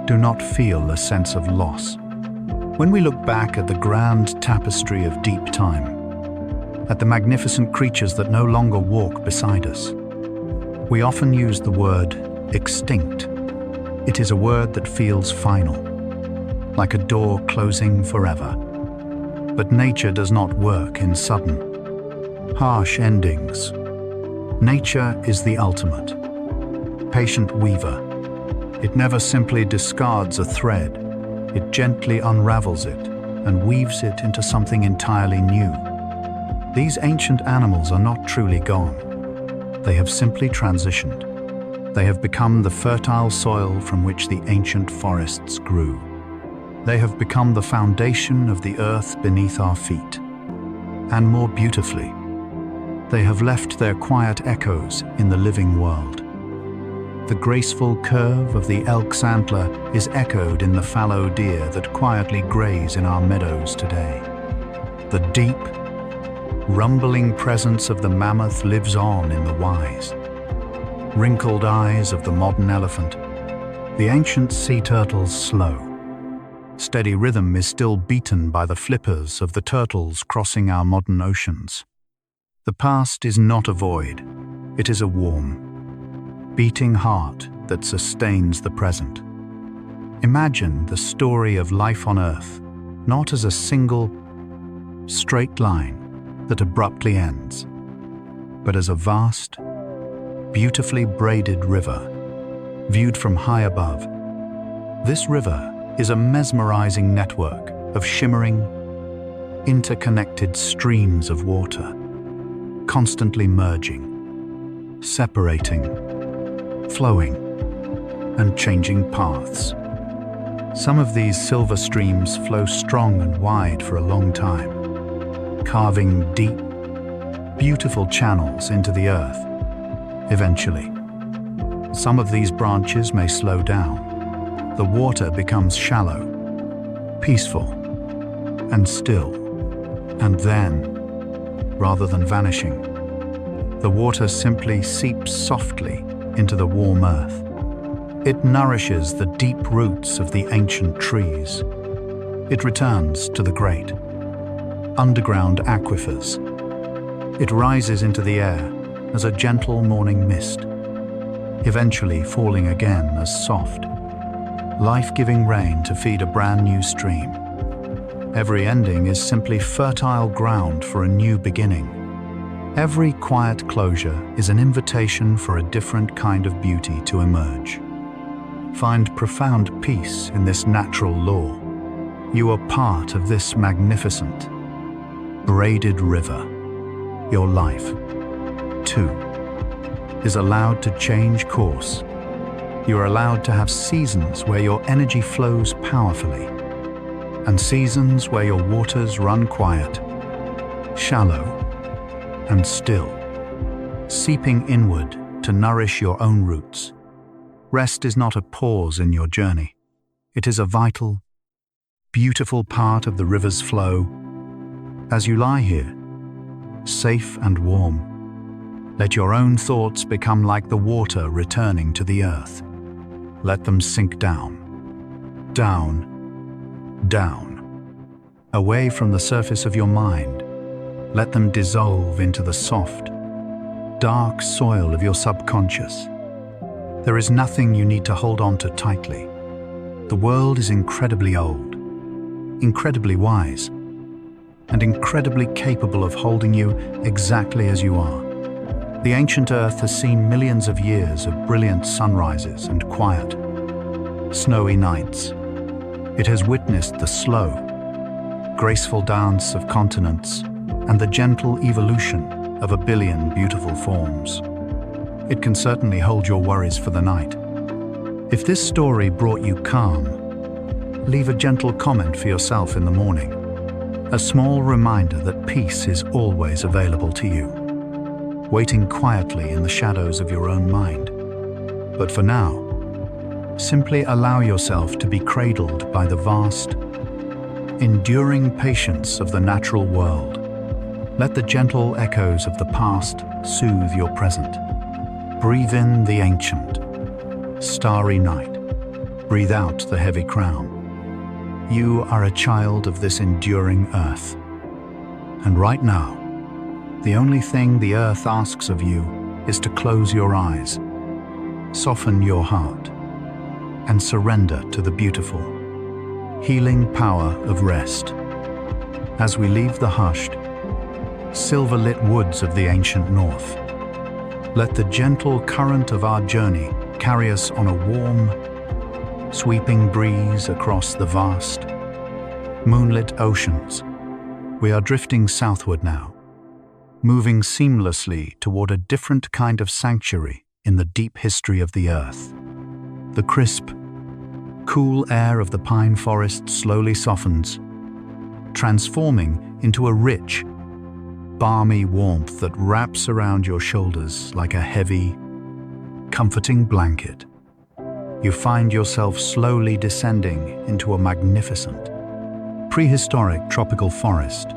do not feel a sense of loss. When we look back at the grand tapestry of deep time, at the magnificent creatures that no longer walk beside us, we often use the word extinct. It is a word that feels final, like a door closing forever. But nature does not work in sudden, harsh endings. Nature is the ultimate, patient weaver. It never simply discards a thread. It gently unravels it and weaves it into something entirely new. These ancient animals are not truly gone. They have simply transitioned. They have become the fertile soil from which the ancient forests grew. They have become the foundation of the earth beneath our feet. And more beautifully, they have left their quiet echoes in the living world. The graceful curve of the elk's antler is echoed in the fallow deer that quietly graze in our meadows today. The deep, rumbling presence of the mammoth lives on in the wise. Wrinkled eyes of the modern elephant. The ancient sea turtle's slow, steady rhythm is still beaten by the flippers of the turtles crossing our modern oceans. The past is not a void, it is a warm, beating heart that sustains the present. Imagine the story of life on Earth, not as a single, straight line that abruptly ends, but as a vast, beautifully braided river, viewed from high above. This river is a mesmerizing network of shimmering, interconnected streams of water, constantly merging, separating, flowing, and changing paths. Some of these silver streams flow strong and wide for a long time, carving deep, beautiful channels into the earth. Eventually, some of these branches may slow down. The water becomes shallow, peaceful, and still. And then, rather than vanishing, the water simply seeps softly into the warm earth. It nourishes the deep roots of the ancient trees. It returns to the great, underground aquifers. It rises into the air as a gentle morning mist, eventually falling again as soft, life-giving rain to feed a brand new stream. Every ending is simply fertile ground for a new beginning. Every quiet closure is an invitation for a different kind of beauty to emerge. Find profound peace in this natural law. You are part of this magnificent, braided river. Your life, too, is allowed to change course. You are allowed to have seasons where your energy flows powerfully, and seasons where your waters run quiet, shallow, and still, seeping inward to nourish your own roots. Rest is not a pause in your journey. It is a vital, beautiful part of the river's flow. As you lie here, safe and warm, let your own thoughts become like the water returning to the earth. Let them sink down, down, down, away from the surface of your mind. Let them dissolve into the soft, dark soil of your subconscious. There is nothing you need to hold on to tightly. The world is incredibly old, incredibly wise, and incredibly capable of holding you exactly as you are. The ancient Earth has seen millions of years of brilliant sunrises and quiet, snowy nights. It has witnessed the slow, graceful dance of continents and the gentle evolution of a billion beautiful forms. It can certainly hold your worries for the night. If this story brought you calm, leave a gentle comment for yourself in the morning, a small reminder that peace is always available to you, waiting quietly in the shadows of your own mind. But for now, simply allow yourself to be cradled by the vast, enduring patience of the natural world. Let the gentle echoes of the past soothe your present. Breathe in the ancient, starry night. Breathe out the heavy crown. You are a child of this enduring earth. And right now, the only thing the earth asks of you is to close your eyes, soften your heart, and surrender to the beautiful, healing power of rest. As we leave the hushed, silver-lit woods of the ancient north, let the gentle current of our journey carry us on a warm, sweeping breeze across the vast, moonlit oceans. We are drifting southward now, moving seamlessly toward a different kind of sanctuary in the deep history of the earth. The crisp, cool air of the pine forest slowly softens, transforming into a rich, balmy warmth that wraps around your shoulders like a heavy, comforting blanket. You find yourself slowly descending into a magnificent, prehistoric tropical forest.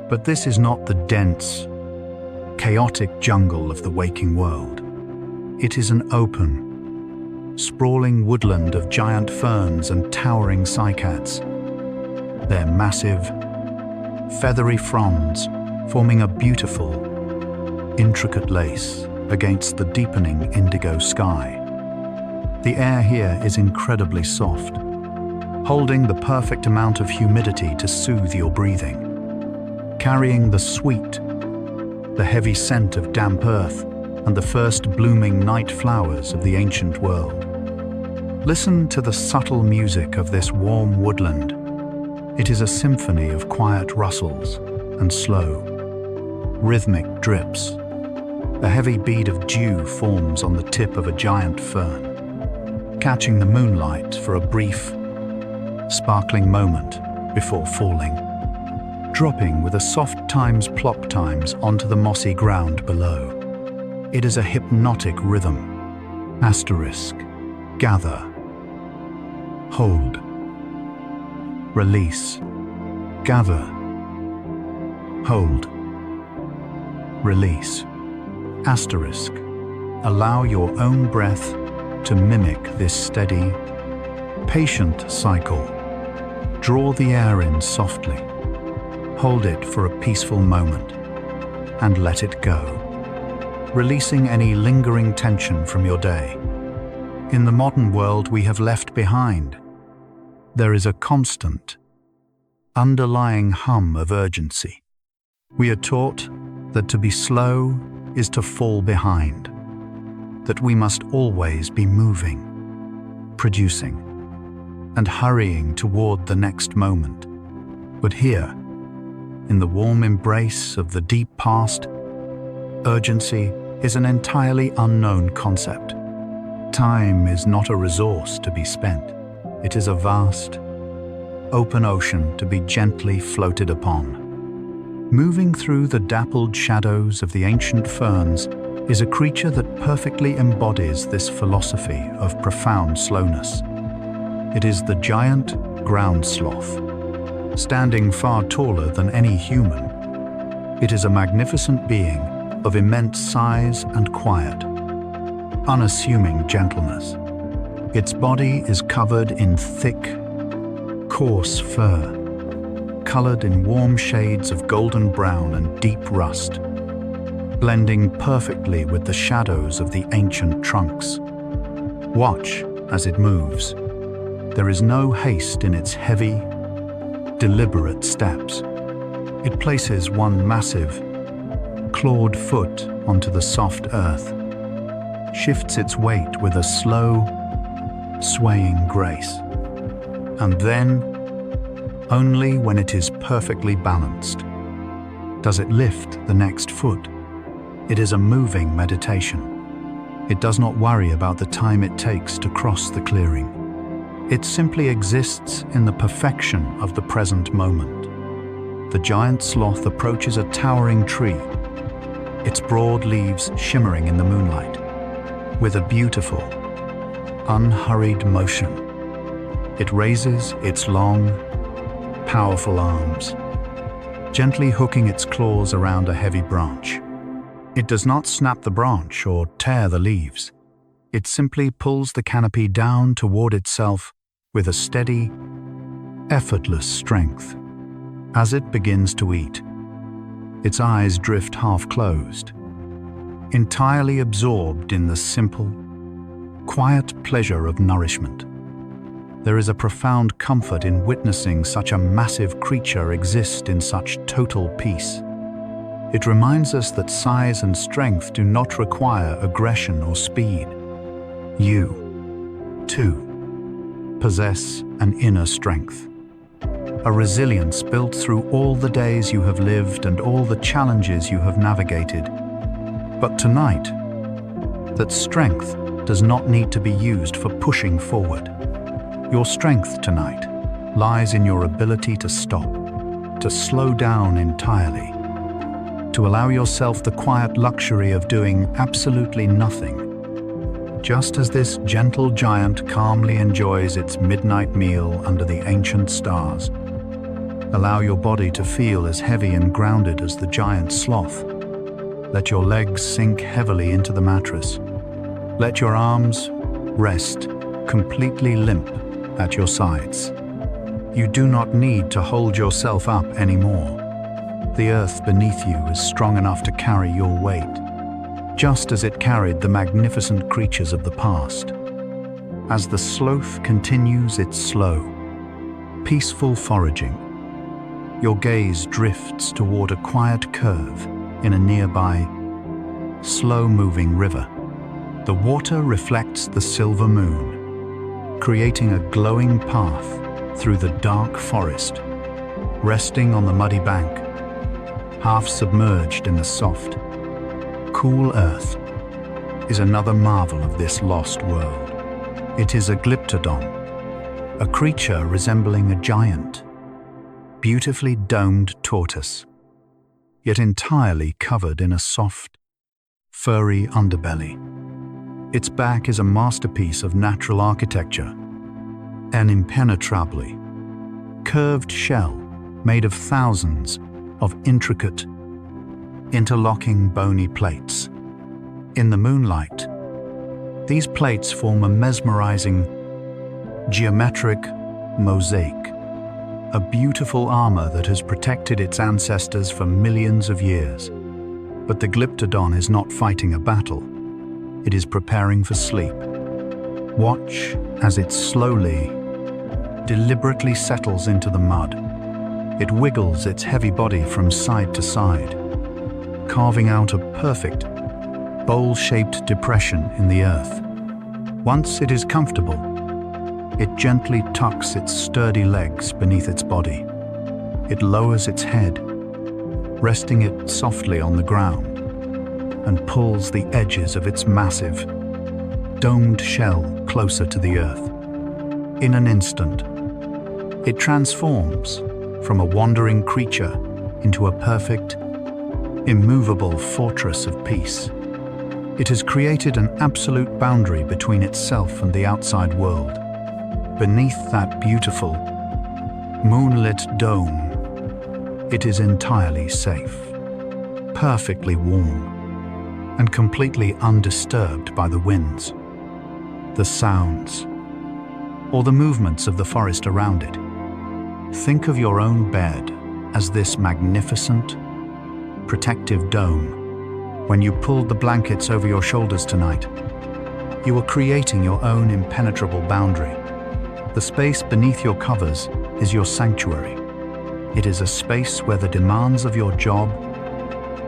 But this is not the dense, chaotic jungle of the waking world. It is an open, sprawling woodland of giant ferns and towering cycads. Their massive, feathery fronds forming a beautiful, intricate lace against the deepening indigo sky. The air here is incredibly soft, holding the perfect amount of humidity to soothe your breathing, carrying the sweet, the heavy scent of damp earth and the first blooming night flowers of the ancient world. Listen to the subtle music of this warm woodland. It is a symphony of quiet rustles and slow, rhythmic drips. A heavy bead of dew forms on the tip of a giant fern, catching the moonlight for a brief, sparkling moment before falling, dropping with a soft plop times onto the mossy ground below. It is a hypnotic rhythm. Asterisk. Gather. Hold. Release. Gather. Hold. Release. Asterisk. Allow your own breath to mimic this steady, patient cycle. Draw the air in softly. Hold it for a peaceful moment and let it go, releasing any lingering tension from your day. In the modern world we have left behind, there is a constant, underlying hum of urgency. We are taught that to be slow is to fall behind, that we must always be moving, producing, and hurrying toward the next moment. But here, in the warm embrace of the deep past, urgency is an entirely unknown concept. Time is not a resource to be spent. It is a vast, open ocean to be gently floated upon. Moving through the dappled shadows of the ancient ferns is a creature that perfectly embodies this philosophy of profound slowness. It is the giant ground sloth, standing far taller than any human. It is a magnificent being of immense size and quiet, unassuming gentleness. Its body is covered in thick, coarse fur, colored in warm shades of golden brown and deep rust, blending perfectly with the shadows of the ancient trunks. Watch as it moves. There is no haste in its heavy, deliberate steps. It places one massive, clawed foot onto the soft earth, shifts its weight with a slow, swaying grace, and then, only when it is perfectly balanced, does it lift the next foot. It is a moving meditation. It does not worry about the time it takes to cross the clearing. It simply exists in the perfection of the present moment. The giant sloth approaches a towering tree, its broad leaves shimmering in the moonlight, with a beautiful, unhurried motion. It raises its long, powerful arms, gently hooking its claws around a heavy branch. It does not snap the branch or tear the leaves. It simply pulls the canopy down toward itself with a steady, effortless strength. As it begins to eat, its eyes drift half-closed, entirely absorbed in the simple, quiet pleasure of nourishment. There is a profound comfort in witnessing such a massive creature exist in such total peace. It reminds us that size and strength do not require aggression or speed. You, too, possess an inner strength, a resilience built through all the days you have lived and all the challenges you have navigated. But tonight, that strength does not need to be used for pushing forward. Your strength tonight lies in your ability to stop, to slow down entirely, to allow yourself the quiet luxury of doing absolutely nothing. Just as this gentle giant calmly enjoys its midnight meal under the ancient stars, Allow your body to feel as heavy and grounded as the giant sloth. Let your legs sink heavily into the mattress. Let your arms rest completely limp at your sides. You do not need to hold yourself up anymore. The earth beneath you is strong enough to carry your weight, just as it carried the magnificent creatures of the past. As the sloth continues its slow, peaceful foraging, your gaze drifts toward a quiet curve in a nearby, slow-moving river. The water reflects the silver moon, creating a glowing path through the dark forest. Resting on the muddy bank, half submerged in the soft, cool earth, is another marvel of this lost world. It is a glyptodon, a creature resembling a giant, beautifully domed tortoise, yet entirely covered in a soft, furry underbelly. Its back is a masterpiece of natural architecture, an impenetrably curved shell made of thousands of intricate, interlocking bony plates. In the moonlight, these plates form a mesmerizing, geometric mosaic, a beautiful armor that has protected its ancestors for millions of years. But the glyptodon is not fighting a battle. It is preparing for sleep. Watch as it slowly, deliberately settles into the mud. It wiggles its heavy body from side to side, carving out a perfect, bowl-shaped depression in the earth. Once it is comfortable, it gently tucks its sturdy legs beneath its body. It lowers its head, resting it softly on the ground, and pulls the edges of its massive, domed shell closer to the earth. In an instant, it transforms from a wandering creature into a perfect, immovable fortress of peace. It has created an absolute boundary between itself and the outside world. Beneath that beautiful, moonlit dome, it is entirely safe, perfectly warm, and completely undisturbed by the winds, the sounds, or the movements of the forest around it. Think of your own bed as this magnificent, protective dome. When you pulled the blankets over your shoulders tonight, you were creating your own impenetrable boundary. The space beneath your covers is your sanctuary. It is a space where the demands of your job,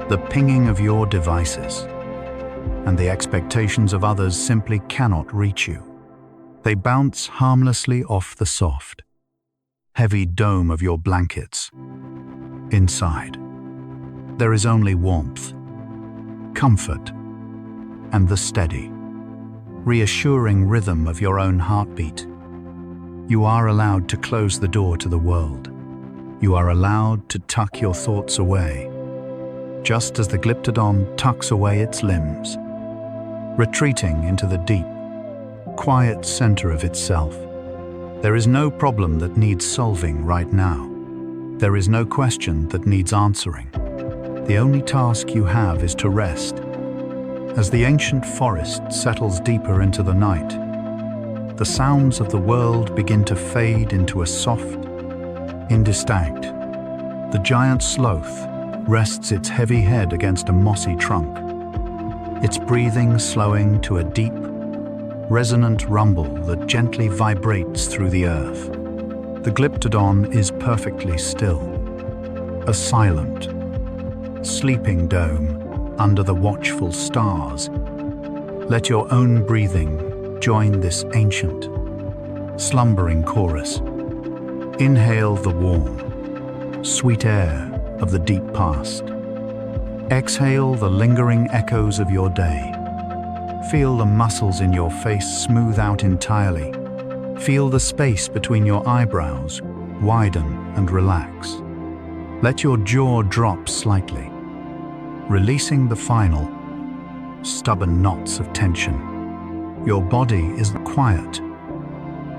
the pinging of your devices, and the expectations of others simply cannot reach you. They bounce harmlessly off the soft, heavy dome of your blankets. Inside, there is only warmth, comfort, and the steady, reassuring rhythm of your own heartbeat. You are allowed to close the door to the world. You are allowed to tuck your thoughts away, just as the glyptodon tucks away its limbs, retreating into the deep, quiet center of itself. There is no problem that needs solving right now. There is no question that needs answering. The only task you have is to rest. As the ancient forest settles deeper into the night, the sounds of the world begin to fade into a soft, indistinct. The giant sloth rests its heavy head against a mossy trunk, its breathing slowing to a deep, resonant rumble that gently vibrates through the earth. The glyptodon is perfectly still, a silent, sleeping dome under the watchful stars. Let your own breathing join this ancient, slumbering chorus. Inhale the warm, sweet air of the deep past. Exhale the lingering echoes of your day. Feel the muscles in your face smooth out entirely. Feel the space between your eyebrows widen and relax. Let your jaw drop slightly, releasing the final, stubborn knots of tension. Your body is the quiet,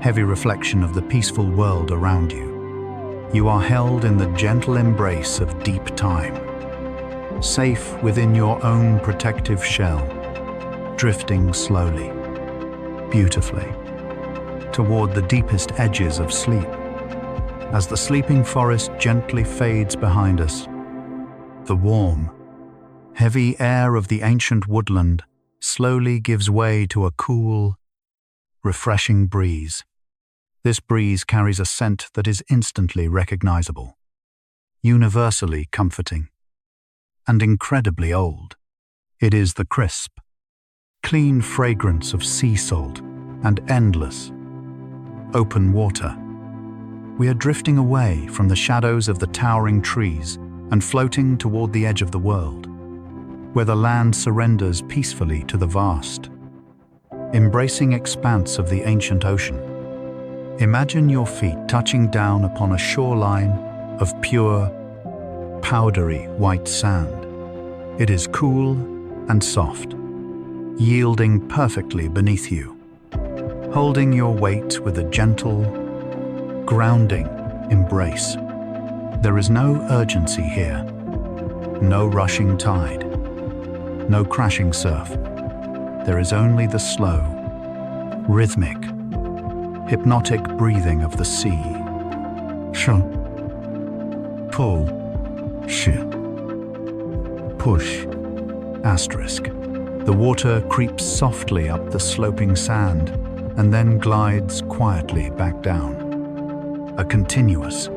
heavy reflection of the peaceful world around you. You are held in the gentle embrace of deep time, safe within your own protective shell, drifting slowly, beautifully, toward the deepest edges of sleep. As the sleeping forest gently fades behind us, the warm, heavy air of the ancient woodland slowly gives way to a cool, refreshing breeze. This breeze carries a scent that is instantly recognizable, universally comforting, and incredibly old. It is the crisp, clean fragrance of sea salt and endless, open water. We are drifting away from the shadows of the towering trees and floating toward the edge of the world, where the land surrenders peacefully to the vast, embracing expanse of the ancient ocean. Imagine your feet touching down upon a shoreline of pure, powdery white sand. It is cool and soft, yielding perfectly beneath you, holding your weight with a gentle, grounding embrace. There is no urgency here, no rushing tide, no crashing surf. There is only the slow, rhythmic, hypnotic breathing of the sea. Shu, pull, shi, push, asterisk. The water creeps softly up the sloping sand and then glides quietly back down. A continuous,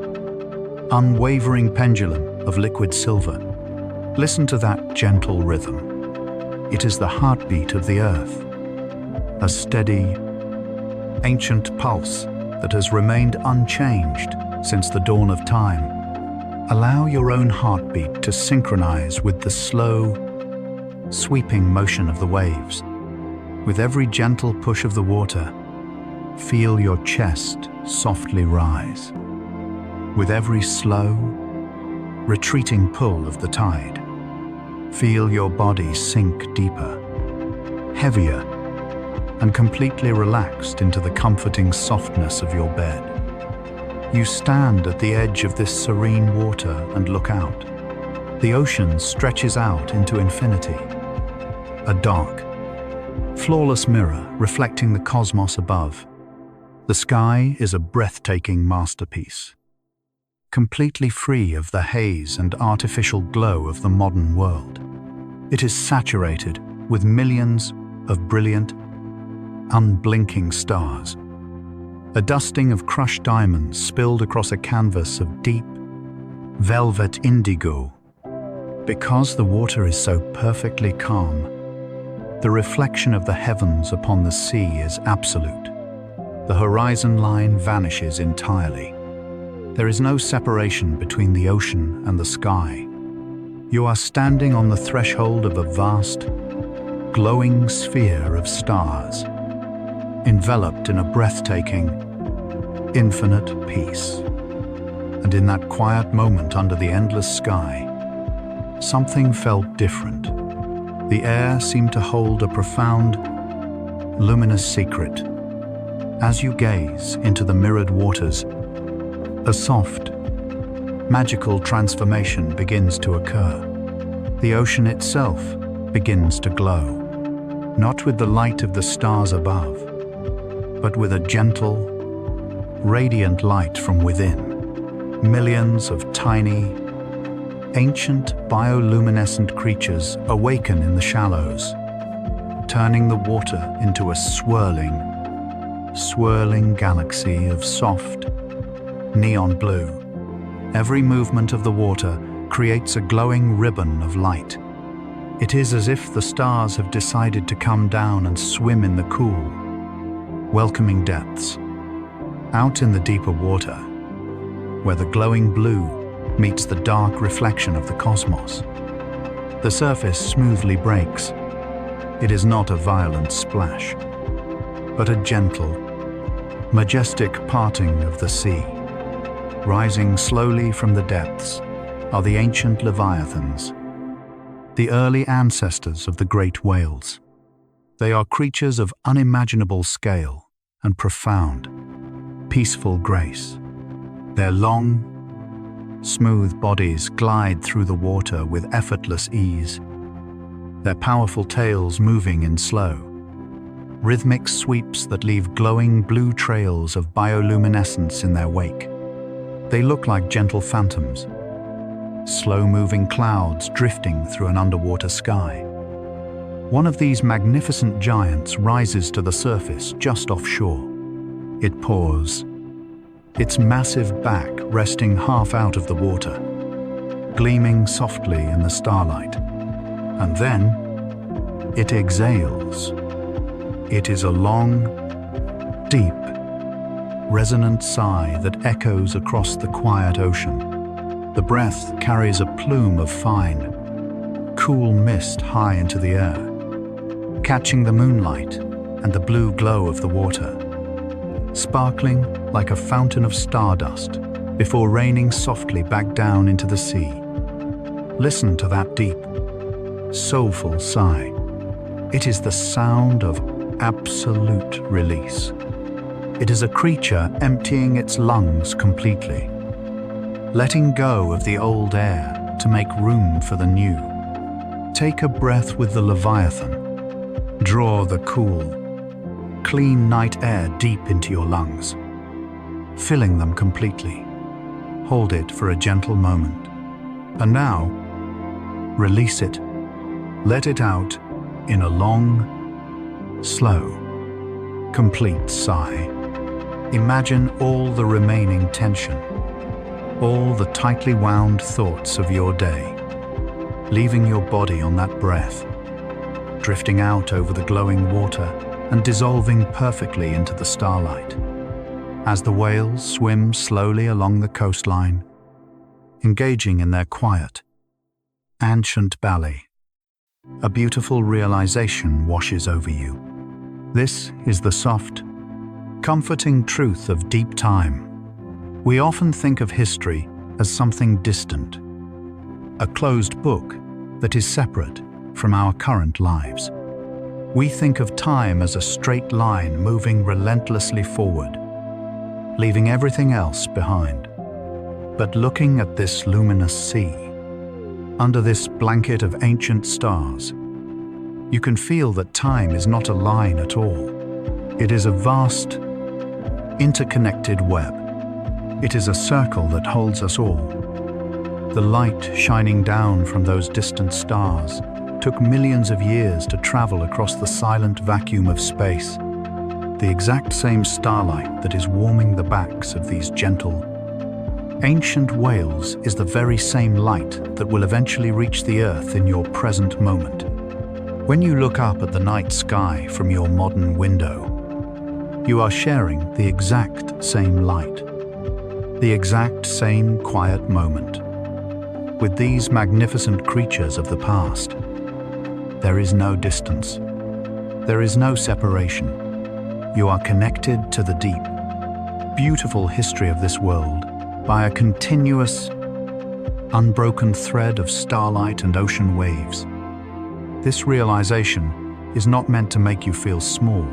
unwavering pendulum of liquid silver. Listen to that gentle rhythm. It is the heartbeat of the earth, a steady, ancient pulse that has remained unchanged since the dawn of time. Allow your own heartbeat to synchronize with the slow, sweeping motion of the waves. With every gentle push of the water, feel your chest softly rise. With every slow, retreating pull of the tide, feel your body sink deeper, heavier, and completely relaxed into the comforting softness of your bed. You stand at the edge of this serene water and look out. The ocean stretches out into infinity, a dark, flawless mirror reflecting the cosmos above. The sky is a breathtaking masterpiece, completely free of the haze and artificial glow of the modern world. It is saturated with millions of brilliant, unblinking stars. A dusting of crushed diamonds spilled across a canvas of deep, velvet indigo. Because the water is so perfectly calm, the reflection of the heavens upon the sea is absolute. The horizon line vanishes entirely. There is no separation between the ocean and the sky. You are standing on the threshold of a vast, glowing sphere of stars, enveloped in a breathtaking, infinite peace. And in that quiet moment under the endless sky, something felt different. The air seemed to hold a profound, luminous secret. As you gaze into the mirrored waters, a soft, magical transformation begins to occur. The ocean itself begins to glow, not with the light of the stars above, but with a gentle, radiant light from within. Millions of tiny, ancient bioluminescent creatures awaken in the shallows, turning the water into a swirling galaxy of soft, neon blue. Every movement of the water creates a glowing ribbon of light. It is as if the stars have decided to come down and swim in the cool, welcoming depths. Out in the deeper water, where the glowing blue meets the dark reflection of the cosmos, the surface smoothly breaks. It is not a violent splash, but a gentle, majestic parting of the sea. Rising slowly from the depths are the ancient leviathans, the early ancestors of the great whales. They are creatures of unimaginable scale and profound, peaceful grace. Their long, Smooth bodies glide through the water with effortless ease, their powerful tails moving in slow, rhythmic sweeps that leave glowing blue trails of bioluminescence in their wake. They look like gentle phantoms, slow-moving clouds drifting through an underwater sky. One of these magnificent giants rises to the surface just offshore. It paws, its massive back resting half out of the water, gleaming softly in the starlight. And then it exhales. It is a long, deep, resonant sigh that echoes across the quiet ocean. The breath carries a plume of fine, cool mist high into the air, catching the moonlight and the blue glow of the water, sparkling like a fountain of stardust before raining softly back down into the sea. Listen to that deep, soulful sigh. It is the sound of absolute release. It is a creature emptying its lungs completely, letting go of the old air to make room for the new. Take a breath with the Leviathan. Draw the cool, clean night air deep into your lungs, filling them completely. Hold it for a gentle moment. And now, release it. Let it out in a long, slow, complete sigh. Imagine all the remaining tension, all the tightly wound thoughts of your day, leaving your body on that breath, drifting out over the glowing water and dissolving perfectly into the starlight. As the whales swim slowly along the coastline, engaging in their quiet, ancient ballet, a beautiful realization washes over you. This is the soft, comforting truth of deep time. We often think of history as something distant, a closed book that is separate from our current lives. We think of time as a straight line moving relentlessly forward, leaving everything else behind. But looking at this luminous sea, under this blanket of ancient stars, you can feel that time is not a line at all. It is a vast, interconnected web. It is a circle that holds us all. The light shining down from those distant stars took millions of years to travel across the silent vacuum of space. The exact same starlight that is warming the backs of these gentle, ancient whales is the very same light that will eventually reach the earth in your present moment. When you look up at the night sky from your modern window, you are sharing the exact same light, the exact same quiet moment. With these magnificent creatures of the past, there is no distance. There is no separation. You are connected to the deep, beautiful history of this world by a continuous, unbroken thread of starlight and ocean waves. This realization is not meant to make you feel small.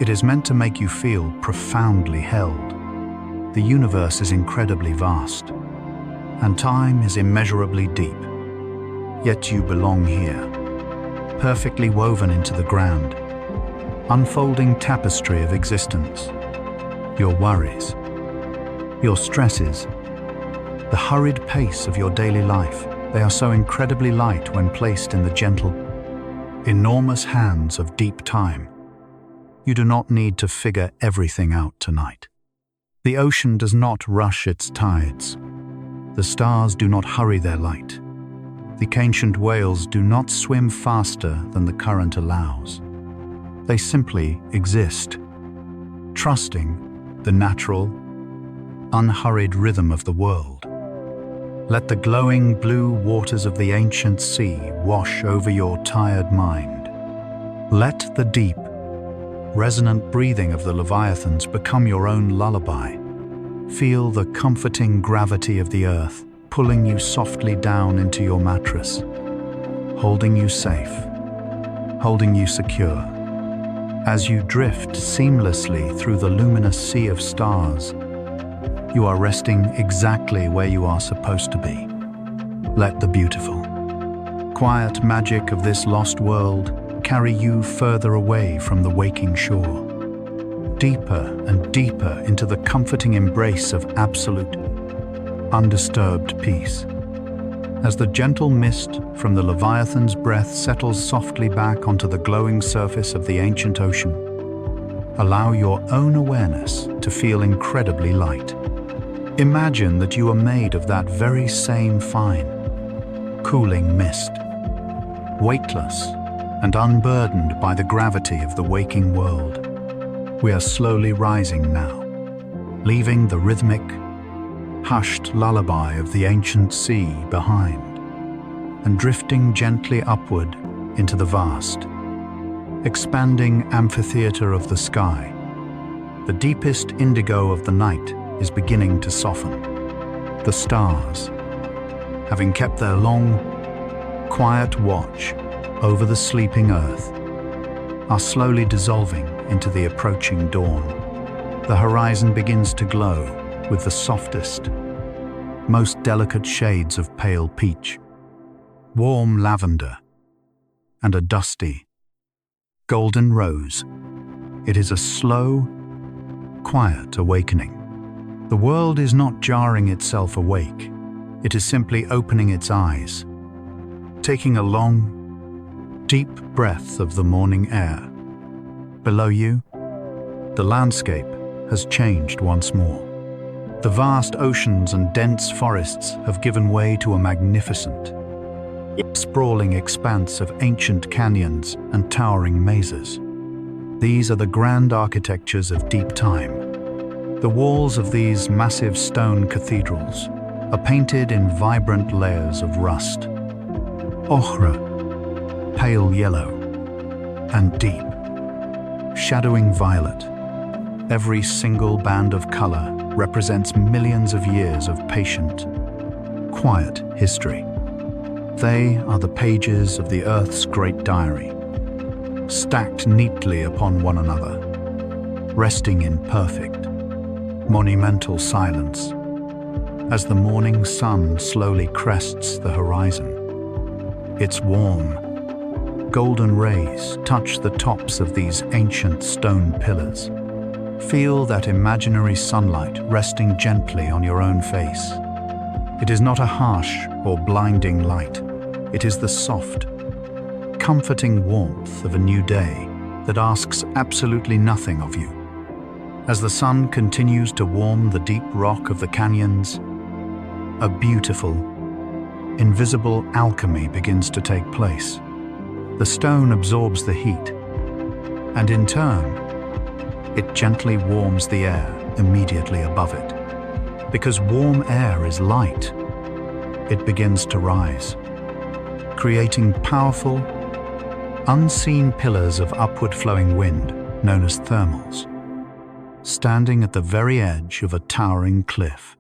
It is meant to make you feel profoundly held. The universe is incredibly vast, and time is immeasurably deep. Yet you belong here, perfectly woven into the grand, unfolding tapestry of existence. Your worries, your stresses, the hurried pace of your daily life, they are so incredibly light when placed in the gentle, enormous hands of deep time. You do not need to figure everything out tonight. The ocean does not rush its tides. The stars do not hurry their light. The ancient whales do not swim faster than the current allows. They simply exist, trusting the natural, unhurried rhythm of the world. Let the glowing blue waters of the ancient sea wash over your tired mind. Let the deep, resonant breathing of the leviathans become your own lullaby. Feel the comforting gravity of the earth pulling you softly down into your mattress, holding you safe, holding you secure. As you drift seamlessly through the luminous sea of stars, You are resting exactly where you are supposed to be. Let the beautiful, quiet magic of this lost world carry you further away from the waking shore, deeper and deeper into the comforting embrace of absolute, undisturbed peace. As the gentle mist from the Leviathan's breath settles softly back onto the glowing surface of the ancient ocean, allow your own awareness to feel incredibly light. Imagine that you are made of that very same fine, cooling mist, weightless and unburdened by the gravity of the waking world. We are slowly rising now, leaving the rhythmic, hushed lullaby of the ancient sea behind, and drifting gently upward into the vast, expanding amphitheater of the sky. The deepest indigo of the night is beginning to soften. The stars, having kept their long, quiet watch over the sleeping earth, are slowly dissolving into the approaching dawn. The horizon begins to glow with the softest, most delicate shades of pale peach, warm lavender, and a dusty, golden rose. It is a slow, quiet awakening. The world is not jarring itself awake. It is simply opening its eyes, taking a long, deep breath of the morning air. Below you, the landscape has changed once more. The vast oceans and dense forests have given way to a magnificent, sprawling expanse of ancient canyons and towering mazes. These are the grand architectures of deep time. The walls of these massive stone cathedrals are painted in vibrant layers of rust, ochre, pale yellow, and deep, shadowing violet. Every single band of color represents millions of years of patient, quiet history. They are the pages of the Earth's great diary, stacked neatly upon one another, resting in perfect, monumental silence as the morning sun slowly crests the horizon. Its warm, golden rays touch the tops of these ancient stone pillars. Feel that imaginary sunlight resting gently on your own face. It is not a harsh or blinding light. It is the soft, comforting warmth of a new day that asks absolutely nothing of you. As the sun continues to warm the deep rock of the canyons, a beautiful, invisible alchemy begins to take place. The stone absorbs the heat, and in turn, it gently warms the air immediately above it. Because warm air is light, it begins to rise, creating powerful, unseen pillars of upward-flowing wind known as thermals. Standing at the very edge of a towering cliff,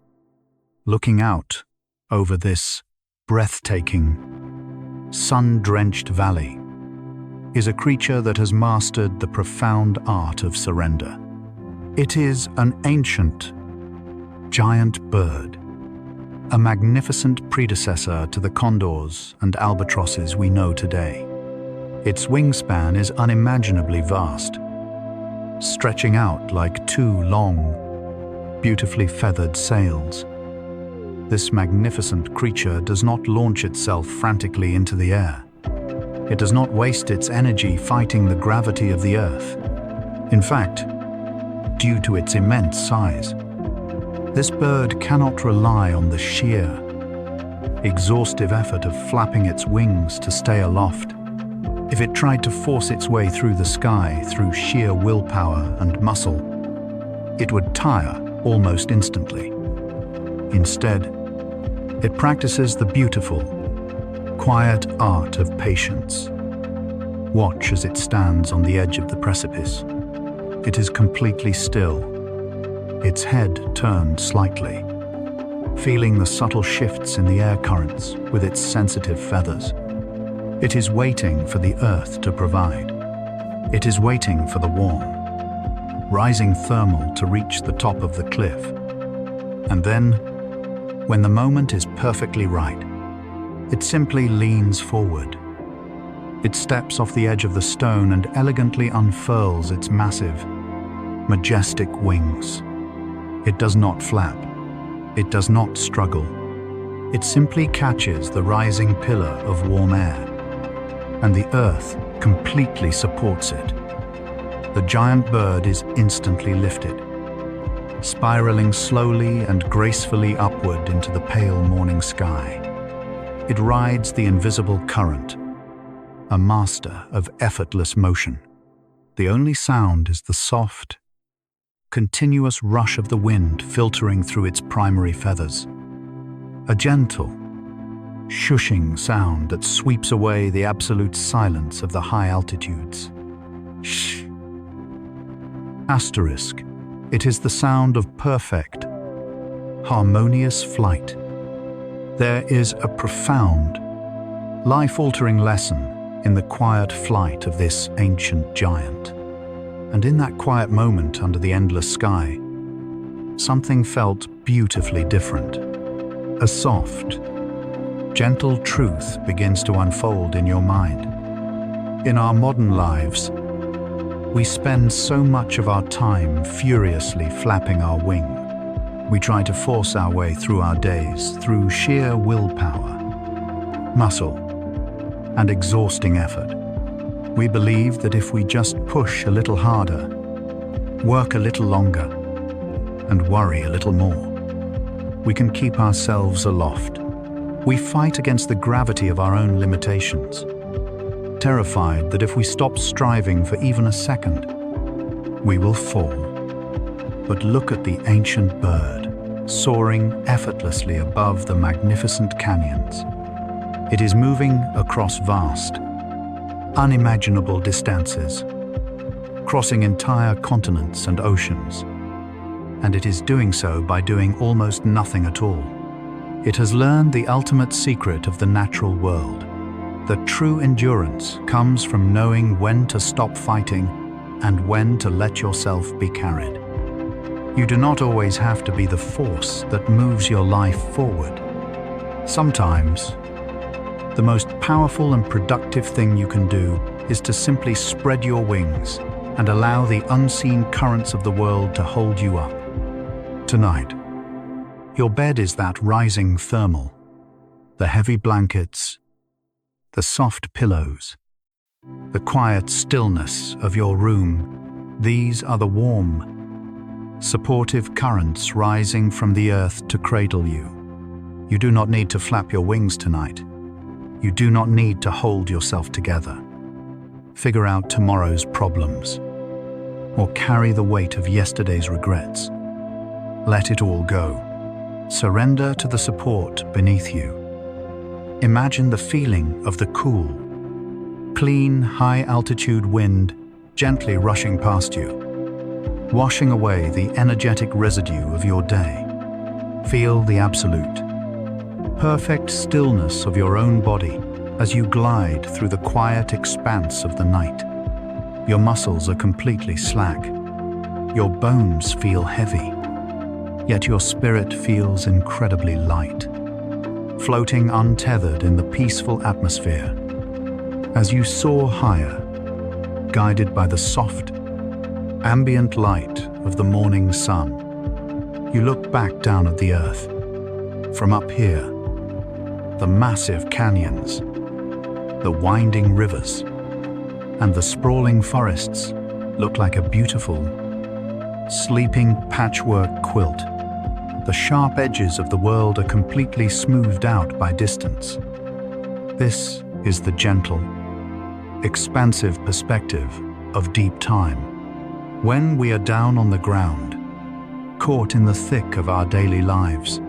looking out over this breathtaking, sun-drenched valley, is a creature that has mastered the profound art of surrender. It is an ancient, giant bird, a magnificent predecessor to the condors and albatrosses we know today. Its wingspan is unimaginably vast, stretching out like two long, beautifully feathered sails. This magnificent creature does not launch itself frantically into the air. It does not waste its energy fighting the gravity of the earth. In fact, due to its immense size, this bird cannot rely on the sheer, exhaustive effort of flapping its wings to stay aloft. If it tried to force its way through the sky through sheer willpower and muscle, it would tire almost instantly. Instead, it practices the beautiful, quiet art of patience. Watch as it stands on the edge of the precipice. It is completely still, its head turned slightly, feeling the subtle shifts in the air currents with its sensitive feathers. It is waiting for the earth to provide. It is waiting for the warm, rising thermal to reach the top of the cliff. And then, when the moment is perfectly right, it simply leans forward. It steps off the edge of the stone and elegantly unfurls its massive, majestic wings. It does not flap. It does not struggle. It simply catches the rising pillar of warm air, and the earth completely supports it. The giant bird is instantly lifted, spiraling slowly and gracefully upward into the pale morning sky. It rides the invisible current, a master of effortless motion. The only sound is the soft, continuous rush of the wind filtering through its primary feathers. A gentle, shushing sound that sweeps away the absolute silence of the high altitudes. Shh. Asterisk. It is the sound of perfect, harmonious flight. There is a profound, life-altering lesson in the quiet flight of this ancient giant. And in that quiet moment under the endless sky, something felt beautifully different. A soft, gentle truth begins to unfold in your mind. In our modern lives, we spend so much of our time furiously flapping our wing. We try to force our way through our days through sheer willpower, muscle, and exhausting effort. We believe that if we just push a little harder, work a little longer, and worry a little more, we can keep ourselves aloft. We fight against the gravity of our own limitations, terrified that if we stop striving for even a second, we will fall. But look at the ancient bird, soaring effortlessly above the magnificent canyons. It is moving across vast, unimaginable distances, crossing entire continents and oceans. And it is doing so by doing almost nothing at all. It has learned the ultimate secret of the natural world, that true endurance comes from knowing when to stop fighting and when to let yourself be carried. You do not always have to be the force that moves your life forward. Sometimes, the most powerful and productive thing you can do is to simply spread your wings and allow the unseen currents of the world to hold you up. Tonight, your bed is that rising thermal, the heavy blankets, the soft pillows, the quiet stillness of your room. These are the warm, supportive currents rising from the earth to cradle you. You do not need to flap your wings tonight. You do not need to hold yourself together, figure out tomorrow's problems, or carry the weight of yesterday's regrets. Let it all go. Surrender to the support beneath you. Imagine the feeling of the cool, clean, high-altitude wind gently rushing past you, washing away the energetic residue of your day. Feel the absolute, perfect stillness of your own body as you glide through the quiet expanse of the night. Your muscles are completely slack. Your bones feel heavy, yet your spirit feels incredibly light, floating untethered in the peaceful atmosphere. As you soar higher, guided by the soft, ambient light of the morning sun, you look back down at the earth. From up here, the massive canyons, the winding rivers, and the sprawling forests look like a beautiful, sleeping patchwork quilt. The sharp edges of the world are completely smoothed out by distance. This is the gentle, expansive perspective of deep time. When we are down on the ground, caught in the thick of our daily lives,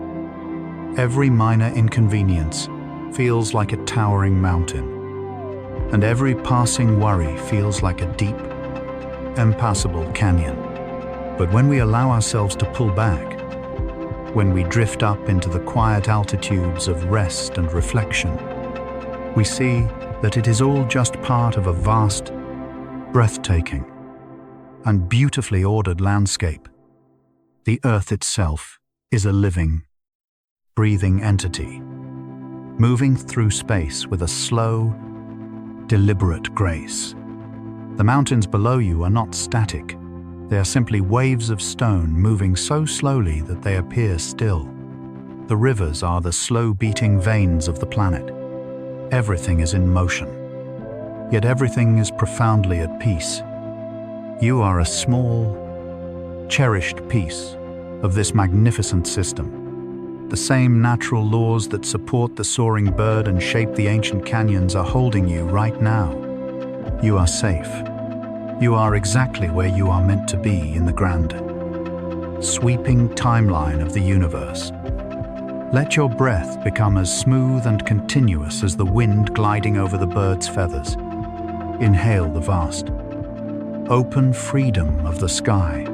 every minor inconvenience feels like a towering mountain, and every passing worry feels like a deep, impassable canyon. But when we allow ourselves to pull back, when we drift up into the quiet altitudes of rest and reflection, we see that it is all just part of a vast, breathtaking, and beautifully ordered landscape. The earth itself is a living, breathing entity, moving through space with a slow, deliberate grace. The mountains below you are not static. They are simply waves of stone moving so slowly that they appear still. The rivers are the slow-beating veins of the planet. Everything is in motion, yet everything is profoundly at peace. You are a small, cherished piece of this magnificent system. The same natural laws that support the soaring bird and shape the ancient canyons are holding you right now. You are safe. You are exactly where you are meant to be in the grand, sweeping timeline of the universe. Let your breath become as smooth and continuous as the wind gliding over the bird's feathers. Inhale the vast, open freedom of the sky.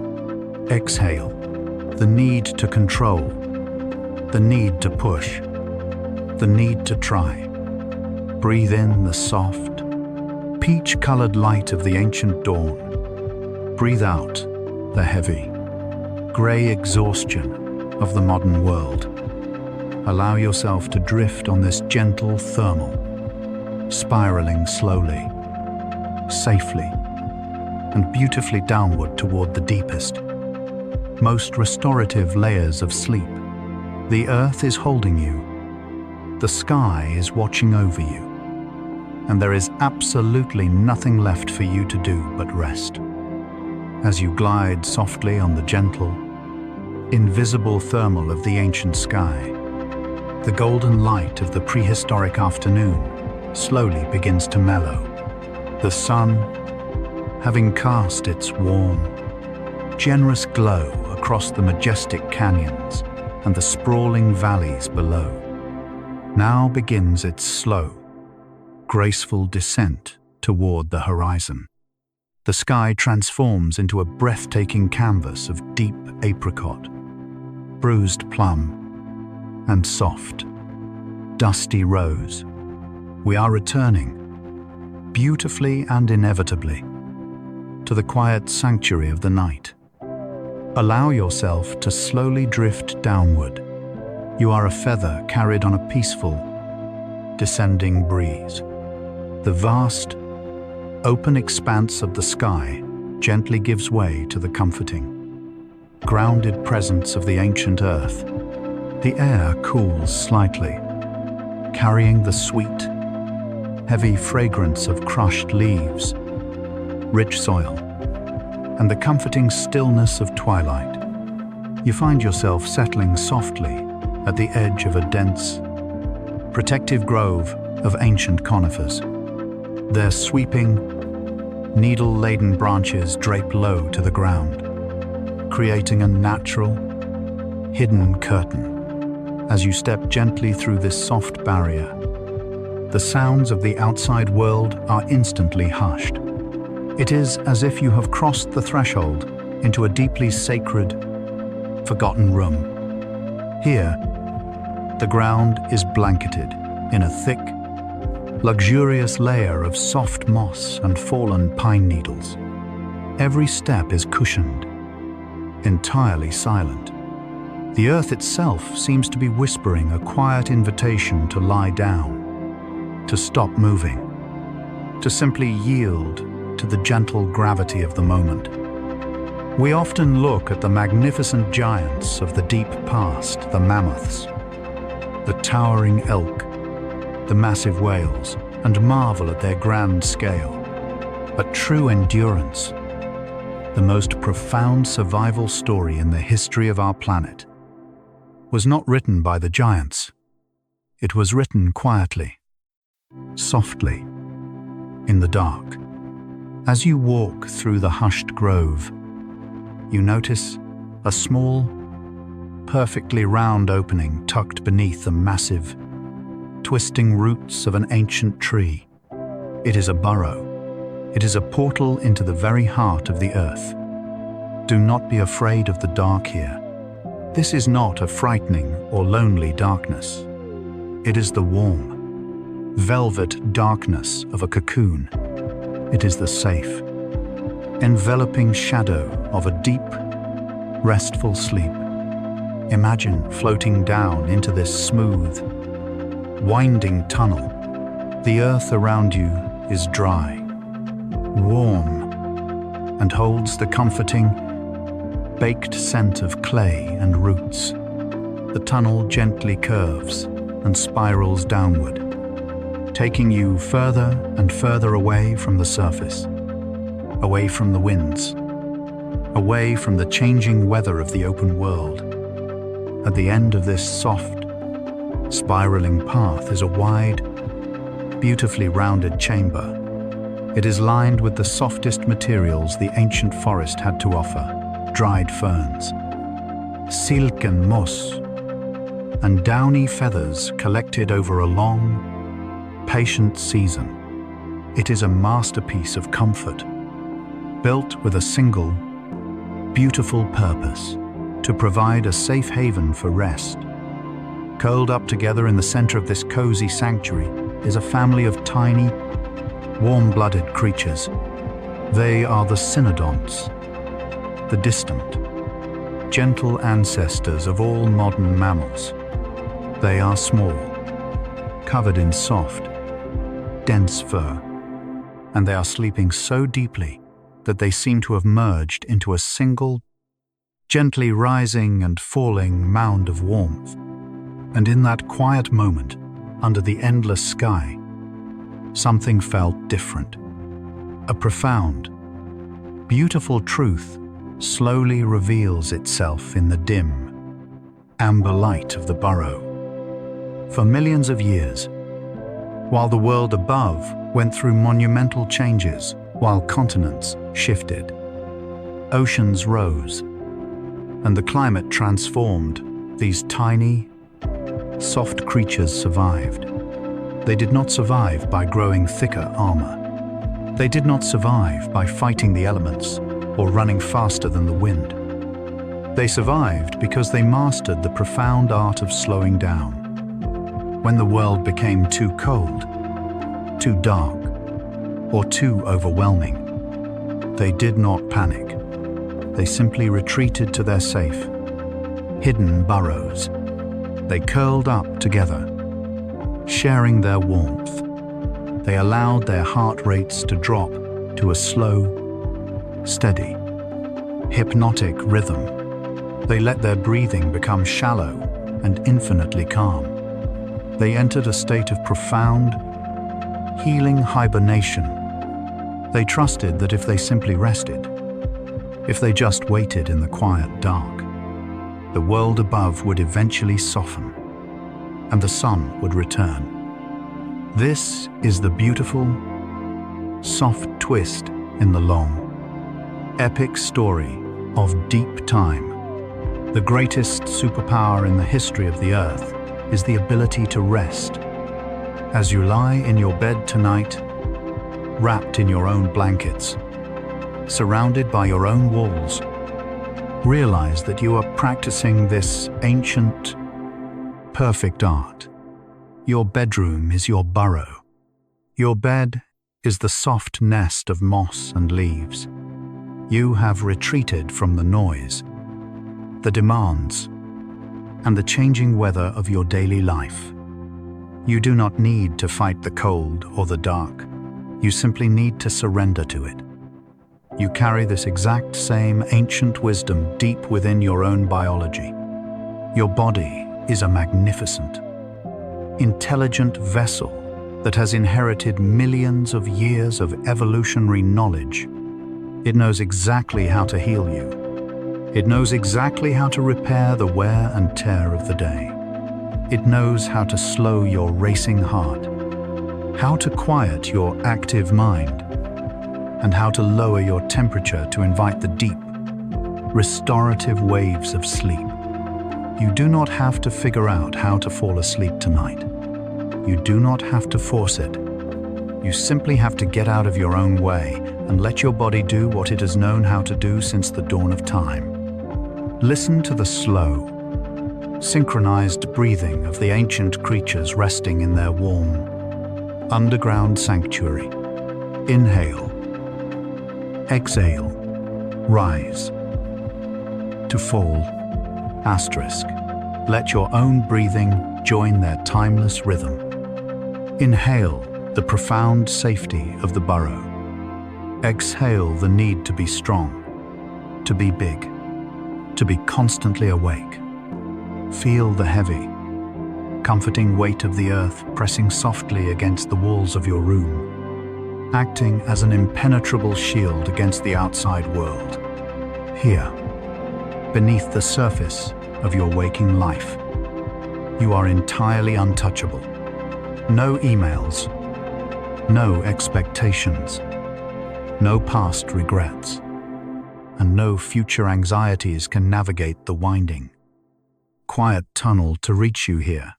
Exhale the need to control, the need to push, the need to try. Breathe in the soft, peach-colored light of the ancient dawn. Breathe out the heavy, gray exhaustion of the modern world. Allow yourself to drift on this gentle thermal, spiraling slowly, safely, and beautifully downward toward the deepest, most restorative layers of sleep. The earth is holding you. The sky is watching over you. And there is absolutely nothing left for you to do but rest. As you glide softly on the gentle, invisible thermal of the ancient sky, the golden light of the prehistoric afternoon slowly begins to mellow. The sun, having cast its warm, generous glow across the majestic canyons and the sprawling valleys below, now begins its slow, graceful descent toward the horizon. The sky transforms into a breathtaking canvas of deep apricot, bruised plum, and soft, dusty rose. We are returning, beautifully and inevitably, to the quiet sanctuary of the night. Allow yourself to slowly drift downward. You are a feather carried on a peaceful, descending breeze. The vast, open expanse of the sky gently gives way to the comforting, grounded presence of the ancient earth. The air cools slightly, carrying the sweet, heavy fragrance of crushed leaves, rich soil, and the comforting stillness of twilight. You find yourself settling softly at the edge of a dense, protective grove of ancient conifers. Their sweeping, needle-laden branches drape low to the ground, creating a natural, hidden curtain. As you step gently through this soft barrier, the sounds of the outside world are instantly hushed. It is as if you have crossed the threshold into a deeply sacred, forgotten room. Here, the ground is blanketed in a thick, luxurious layer of soft moss and fallen pine needles. Every step is cushioned, entirely silent. The earth itself seems to be whispering a quiet invitation to lie down, to stop moving, to simply yield to the gentle gravity of the moment. We often look at the magnificent giants of the deep past, the mammoths, the towering elk, the massive whales, and marvel at their grand scale. But true endurance, the most profound survival story in the history of our planet, was not written by the giants. It was written quietly, softly, in the dark. As you walk through the hushed grove, you notice a small, perfectly round opening tucked beneath the massive, twisting roots of an ancient tree. It is a burrow. It is a portal into the very heart of the earth. Do not be afraid of the dark here. This is not a frightening or lonely darkness. It is the warm, velvet darkness of a cocoon. It is the safe, enveloping shadow of a deep, restful sleep. Imagine floating down into this smooth, winding tunnel. The earth around you is dry, warm, and holds the comforting, baked scent of clay and roots. The tunnel gently curves and spirals downward, taking you further and further away from the surface, away from the winds, away from the changing weather of the open world. At the end of this soft, spiraling path is a wide, beautifully rounded chamber. It is lined with the softest materials the ancient forest had to offer: dried ferns, silken moss, and downy feathers collected over a long, patient season. It is a masterpiece of comfort, built with a single, beautiful purpose: to provide a safe haven for rest. Curled up together in the center of this cozy sanctuary is a family of tiny, warm-blooded creatures. They are the cynodonts, the distant, gentle ancestors of all modern mammals. They are small, covered in soft, dense fur, and they are sleeping so deeply that they seem to have merged into a single, gently rising and falling mound of warmth. And in that quiet moment, under the endless sky, something felt different. A profound, beautiful truth slowly reveals itself in the dim, amber light of the burrow. For millions of years, while the world above went through monumental changes, while continents shifted, oceans rose, and the climate transformed, these tiny, soft creatures survived. They did not survive by growing thicker armor. They did not survive by fighting the elements or running faster than the wind. They survived because they mastered the profound art of slowing down. When the world became too cold, too dark, or too overwhelming, they did not panic. They simply retreated to their safe, hidden burrows. They curled up together, sharing their warmth. They allowed their heart rates to drop to a slow, steady, hypnotic rhythm. They let their breathing become shallow and infinitely calm. They entered a state of profound, healing hibernation. They trusted that if they simply rested, if they just waited in the quiet dark, the world above would eventually soften, and the sun would return. This is the beautiful, soft twist in the long, epic story of deep time. The greatest superpower in the history of the Earth is the ability to rest. As you lie in your bed tonight, wrapped in your own blankets, surrounded by your own walls, realize that you are practicing this ancient, perfect art. Your bedroom is your burrow. Your bed is the soft nest of moss and leaves. You have retreated from the noise, the demands, and the changing weather of your daily life. You do not need to fight the cold or the dark. You simply need to surrender to it. You carry this exact same ancient wisdom deep within your own biology. Your body is a magnificent, intelligent vessel that has inherited millions of years of evolutionary knowledge. It knows exactly how to heal you. It knows exactly how to repair the wear and tear of the day. It knows how to slow your racing heart, how to quiet your active mind, and how to lower your temperature to invite the deep, restorative waves of sleep. You do not have to figure out how to fall asleep tonight. You do not have to force it. You simply have to get out of your own way and let your body do what it has known how to do since the dawn of time. Listen to the slow, synchronized breathing of the ancient creatures resting in their warm, underground sanctuary. Inhale, exhale, rise, to fall, asterisk. Let your own breathing join their timeless rhythm. Inhale the profound safety of the burrow. Exhale the need to be strong, to be big, to be constantly awake. Feel the heavy, comforting weight of the earth pressing softly against the walls of your room, acting as an impenetrable shield against the outside world. Here, beneath the surface of your waking life, you are entirely untouchable. No emails, no expectations, no past regrets, and no future anxieties can navigate the winding, quiet tunnel to reach you here.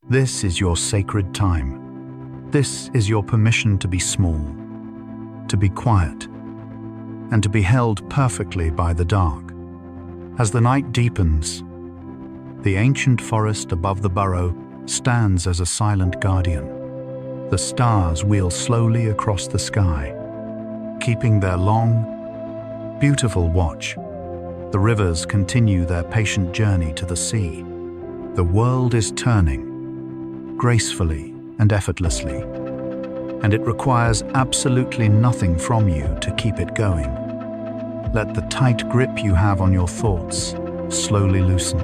This is your sacred time. This is your permission to be small, to be quiet, and to be held perfectly by the dark. As the night deepens, the ancient forest above the burrow stands as a silent guardian. The stars wheel slowly across the sky, keeping their long, beautiful watch. The rivers continue their patient journey to the sea. The world is turning, gracefully and effortlessly, and it requires absolutely nothing from you to keep it going. Let the tight grip you have on your thoughts slowly loosen,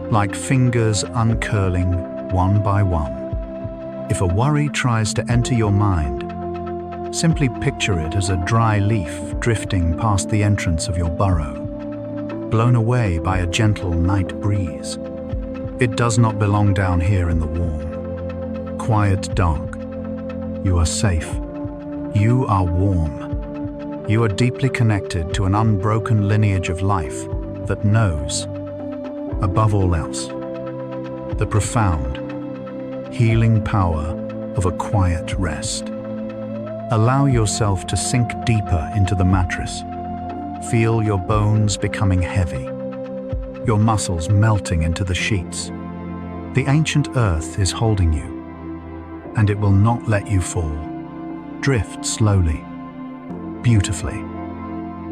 like fingers uncurling one by one. If a worry tries to enter your mind, simply picture it as a dry leaf drifting past the entrance of your burrow, blown away by a gentle night breeze. It does not belong down here in the warm, quiet dark. You are safe. You are warm. You are deeply connected to an unbroken lineage of life that knows, above all else, the profound, healing power of a quiet rest. Allow yourself to sink deeper into the mattress. Feel your bones becoming heavy, your muscles melting into the sheets. The ancient earth is holding you, and it will not let you fall. Drift slowly, beautifully,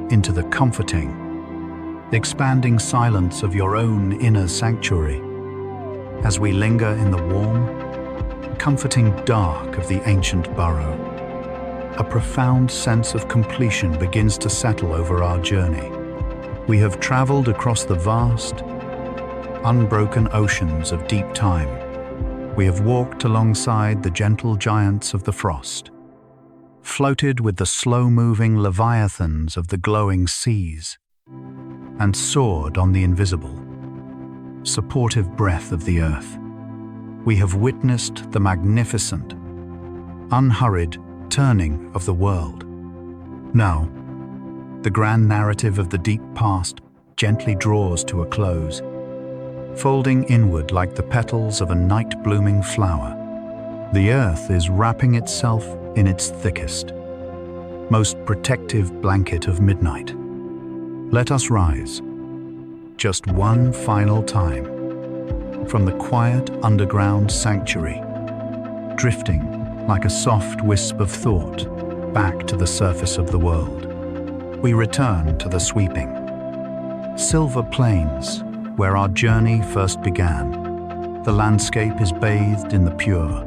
into the comforting, expanding silence of your own inner sanctuary. As we linger in the warm, comforting dark of the ancient burrow, a profound sense of completion begins to settle over our journey. We have traveled across the vast, unbroken oceans of deep time. We have walked alongside the gentle giants of the frost, floated with the slow-moving leviathans of the glowing seas, and soared on the invisible, supportive breath of the earth. We have witnessed the magnificent, unhurried turning of the world. Now, the grand narrative of the deep past gently draws to a close, folding inward like the petals of a night-blooming flower. The earth is wrapping itself in its thickest, most protective blanket of midnight. Let us rise, just one final time, from the quiet underground sanctuary, drifting like a soft wisp of thought back to the surface of the world. We return to the sweeping, silver plains where our journey first began. The landscape is bathed in the pure,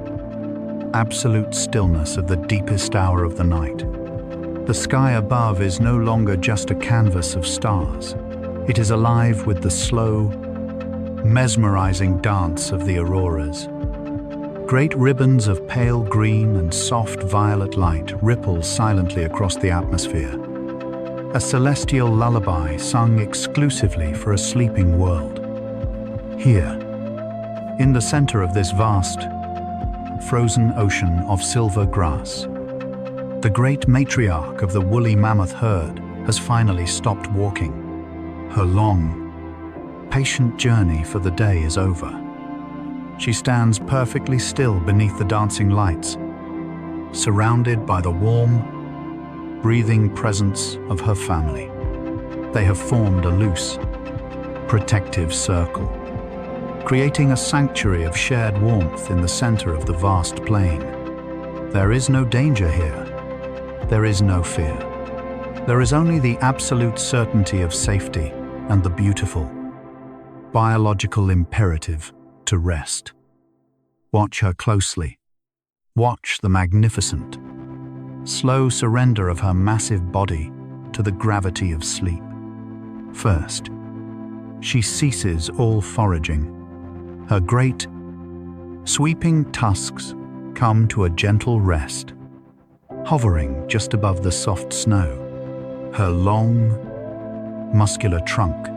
absolute stillness of the deepest hour of the night. The sky above is no longer just a canvas of stars. It is alive with the slow, mesmerizing dance of the auroras. Great ribbons of pale green and soft violet light ripple silently across the atmosphere, a celestial lullaby sung exclusively for a sleeping world. Here, in the center of this vast, frozen ocean of silver grass, the great matriarch of the woolly mammoth herd has finally stopped walking. Her long, patient journey for the day is over. She stands perfectly still beneath the dancing lights, surrounded by the warm, breathing presence of her family. They have formed a loose, protective circle, creating a sanctuary of shared warmth in the center of the vast plain. There is no danger here. There is no fear. There is only the absolute certainty of safety and the beautiful. biological imperative to rest. Watch her closely. Watch the magnificent, slow surrender of her massive body to the gravity of sleep. First, she ceases all foraging. Her great, sweeping tusks come to a gentle rest, hovering just above the soft snow. Her long, muscular trunk,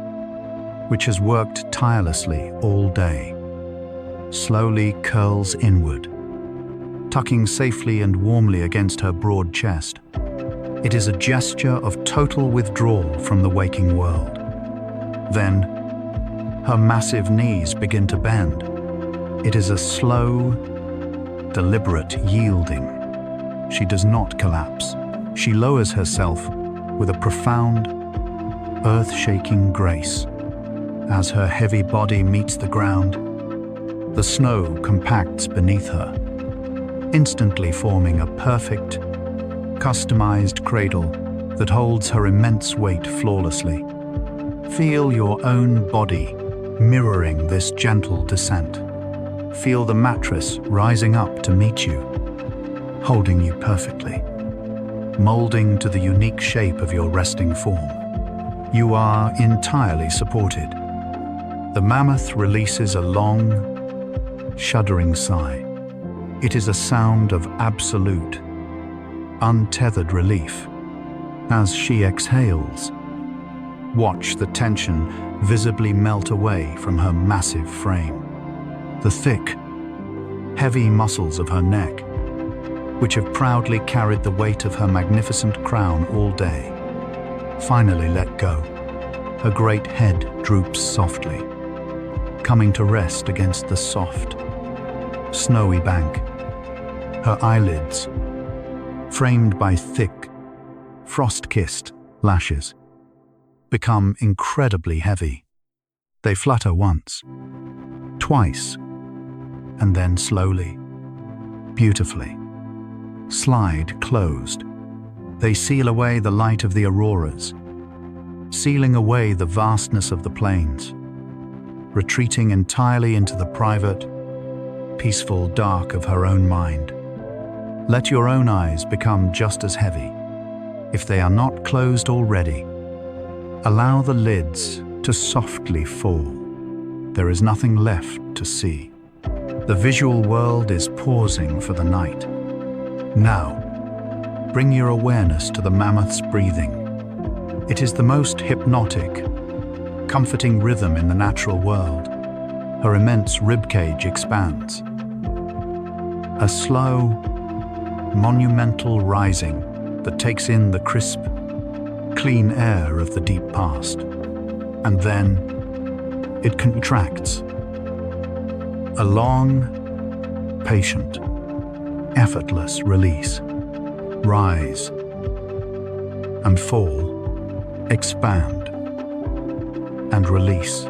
which has worked tirelessly all day, slowly curls inward, tucking safely and warmly against her broad chest. It is a gesture of total withdrawal from the waking world. Then, her massive knees begin to bend. It is a slow, deliberate yielding. She does not collapse. She lowers herself with a profound, earth-shaking grace. As her heavy body meets the ground, the snow compacts beneath her, instantly forming a perfect, customized cradle that holds her immense weight flawlessly. Feel your own body mirroring this gentle descent. Feel the mattress rising up to meet you, holding you perfectly, molding to the unique shape of your resting form. You are entirely supported. The mammoth releases a long, shuddering sigh. It is a sound of absolute, untethered relief. As she exhales, watch the tension visibly melt away from her massive frame. The thick, heavy muscles of her neck, which have proudly carried the weight of her magnificent crown all day, finally let go. Her great head droops softly, coming to rest against the soft, snowy bank. Her eyelids, framed by thick, frost-kissed lashes, become incredibly heavy. They flutter once, twice, and then slowly, beautifully, slide closed. They seal away the light of the auroras, sealing away the vastness of the plains, retreating entirely into the private, peaceful dark of her own mind. Let your own eyes become just as heavy, if they are not closed already. Allow the lids to softly fall. There is nothing left to see. The visual world is pausing for the night. Now, bring your awareness to the mammoth's breathing. It is the most hypnotic, comforting rhythm in the natural world. Her immense ribcage expands. A slow, monumental rising that takes in the crisp, clean air of the deep past. And then it contracts. A long, patient, effortless release. Rise and fall, expand and release.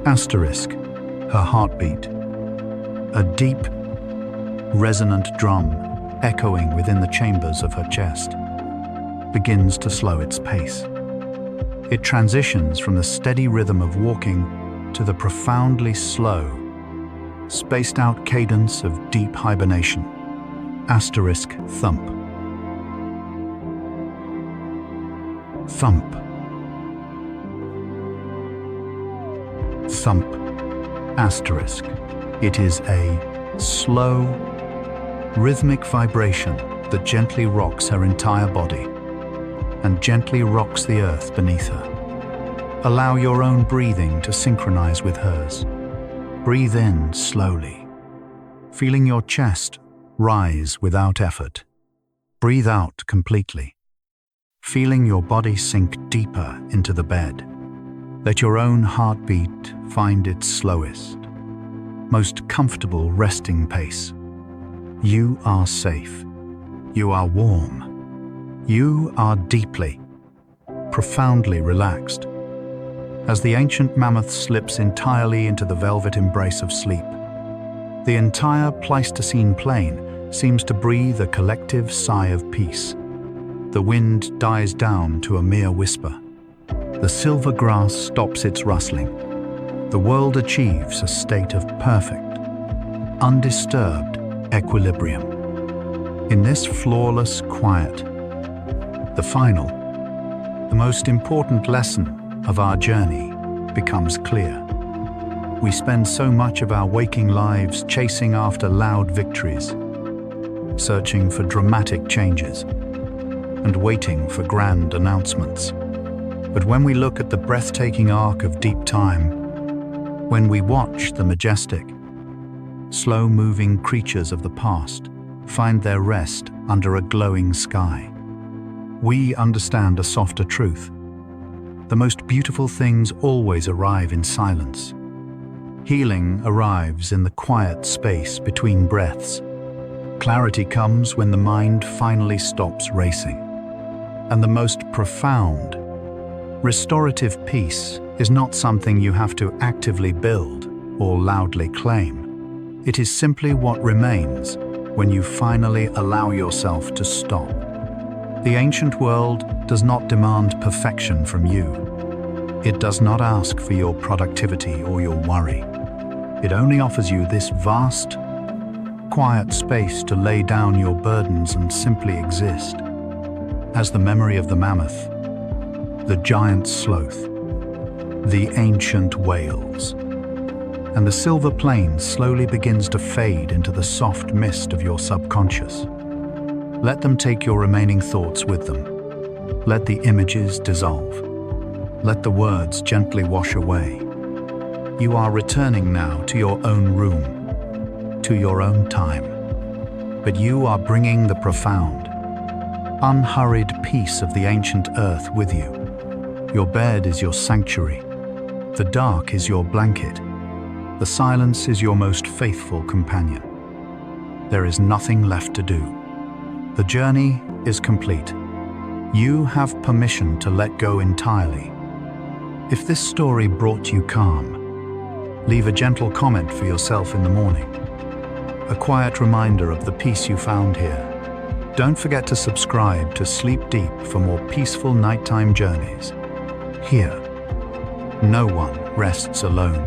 Asterisk, her heartbeat, a deep, resonant drum echoing within the chambers of her chest, begins to slow its pace. It transitions from the steady rhythm of walking to the profoundly slow, spaced-out cadence of deep hibernation. Asterisk, thump. Thump. Thump. Asterisk. It is a slow, rhythmic vibration that gently rocks her entire body and gently rocks the earth beneath her. Allow your own breathing to synchronize with hers. Breathe in slowly, feeling your chest rise without effort. Breathe out completely, feeling your body sink deeper into the bed. Let your own heartbeat find its slowest, most comfortable resting pace. You are safe. You are warm. You are deeply, profoundly relaxed. As the ancient mammoth slips entirely into the velvet embrace of sleep, the entire Pleistocene plain seems to breathe a collective sigh of peace. The wind dies down to a mere whisper. The silver grass stops its rustling, the world achieves a state of perfect, undisturbed equilibrium. In this flawless quiet, the final, the most important lesson of our journey becomes clear. We spend so much of our waking lives chasing after loud victories, searching for dramatic changes, and waiting for grand announcements. But when we look at the breathtaking arc of deep time, when we watch the majestic, slow-moving creatures of the past find their rest under a glowing sky, we understand a softer truth. The most beautiful things always arrive in silence. Healing arrives in the quiet space between breaths. Clarity comes when the mind finally stops racing. And the most profound, restorative peace is not something you have to actively build or loudly claim. It is simply what remains when you finally allow yourself to stop. The ancient world does not demand perfection from you. It does not ask for your productivity or your worry. It only offers you this vast, quiet space to lay down your burdens and simply exist. As the memory of the mammoth, the giant sloth, the ancient whales, and the silver plain slowly begins to fade into the soft mist of your subconscious. Let them take your remaining thoughts with them. Let the images dissolve. Let the words gently wash away. You are returning now to your own room, to your own time. But you are bringing the profound, unhurried peace of the ancient earth with you. Your bed is your sanctuary. The dark is your blanket. The silence is your most faithful companion. There is nothing left to do. The journey is complete. You have permission to let go entirely. If this story brought you calm, leave a gentle comment for yourself in the morning. A quiet reminder of the peace you found here. Don't forget to subscribe to Sleep Deep for more peaceful nighttime journeys. Here, no one rests alone.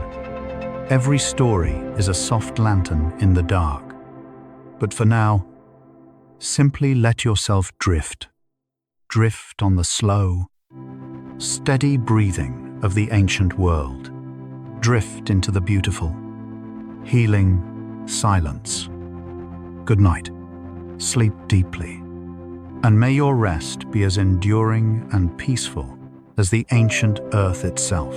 Every story is a soft lantern in the dark. But for now, simply let yourself drift. Drift on the slow, steady breathing of the ancient world. Drift into the beautiful, healing silence. Good night. Sleep deeply. And may your rest be as enduring and peaceful as the ancient earth itself.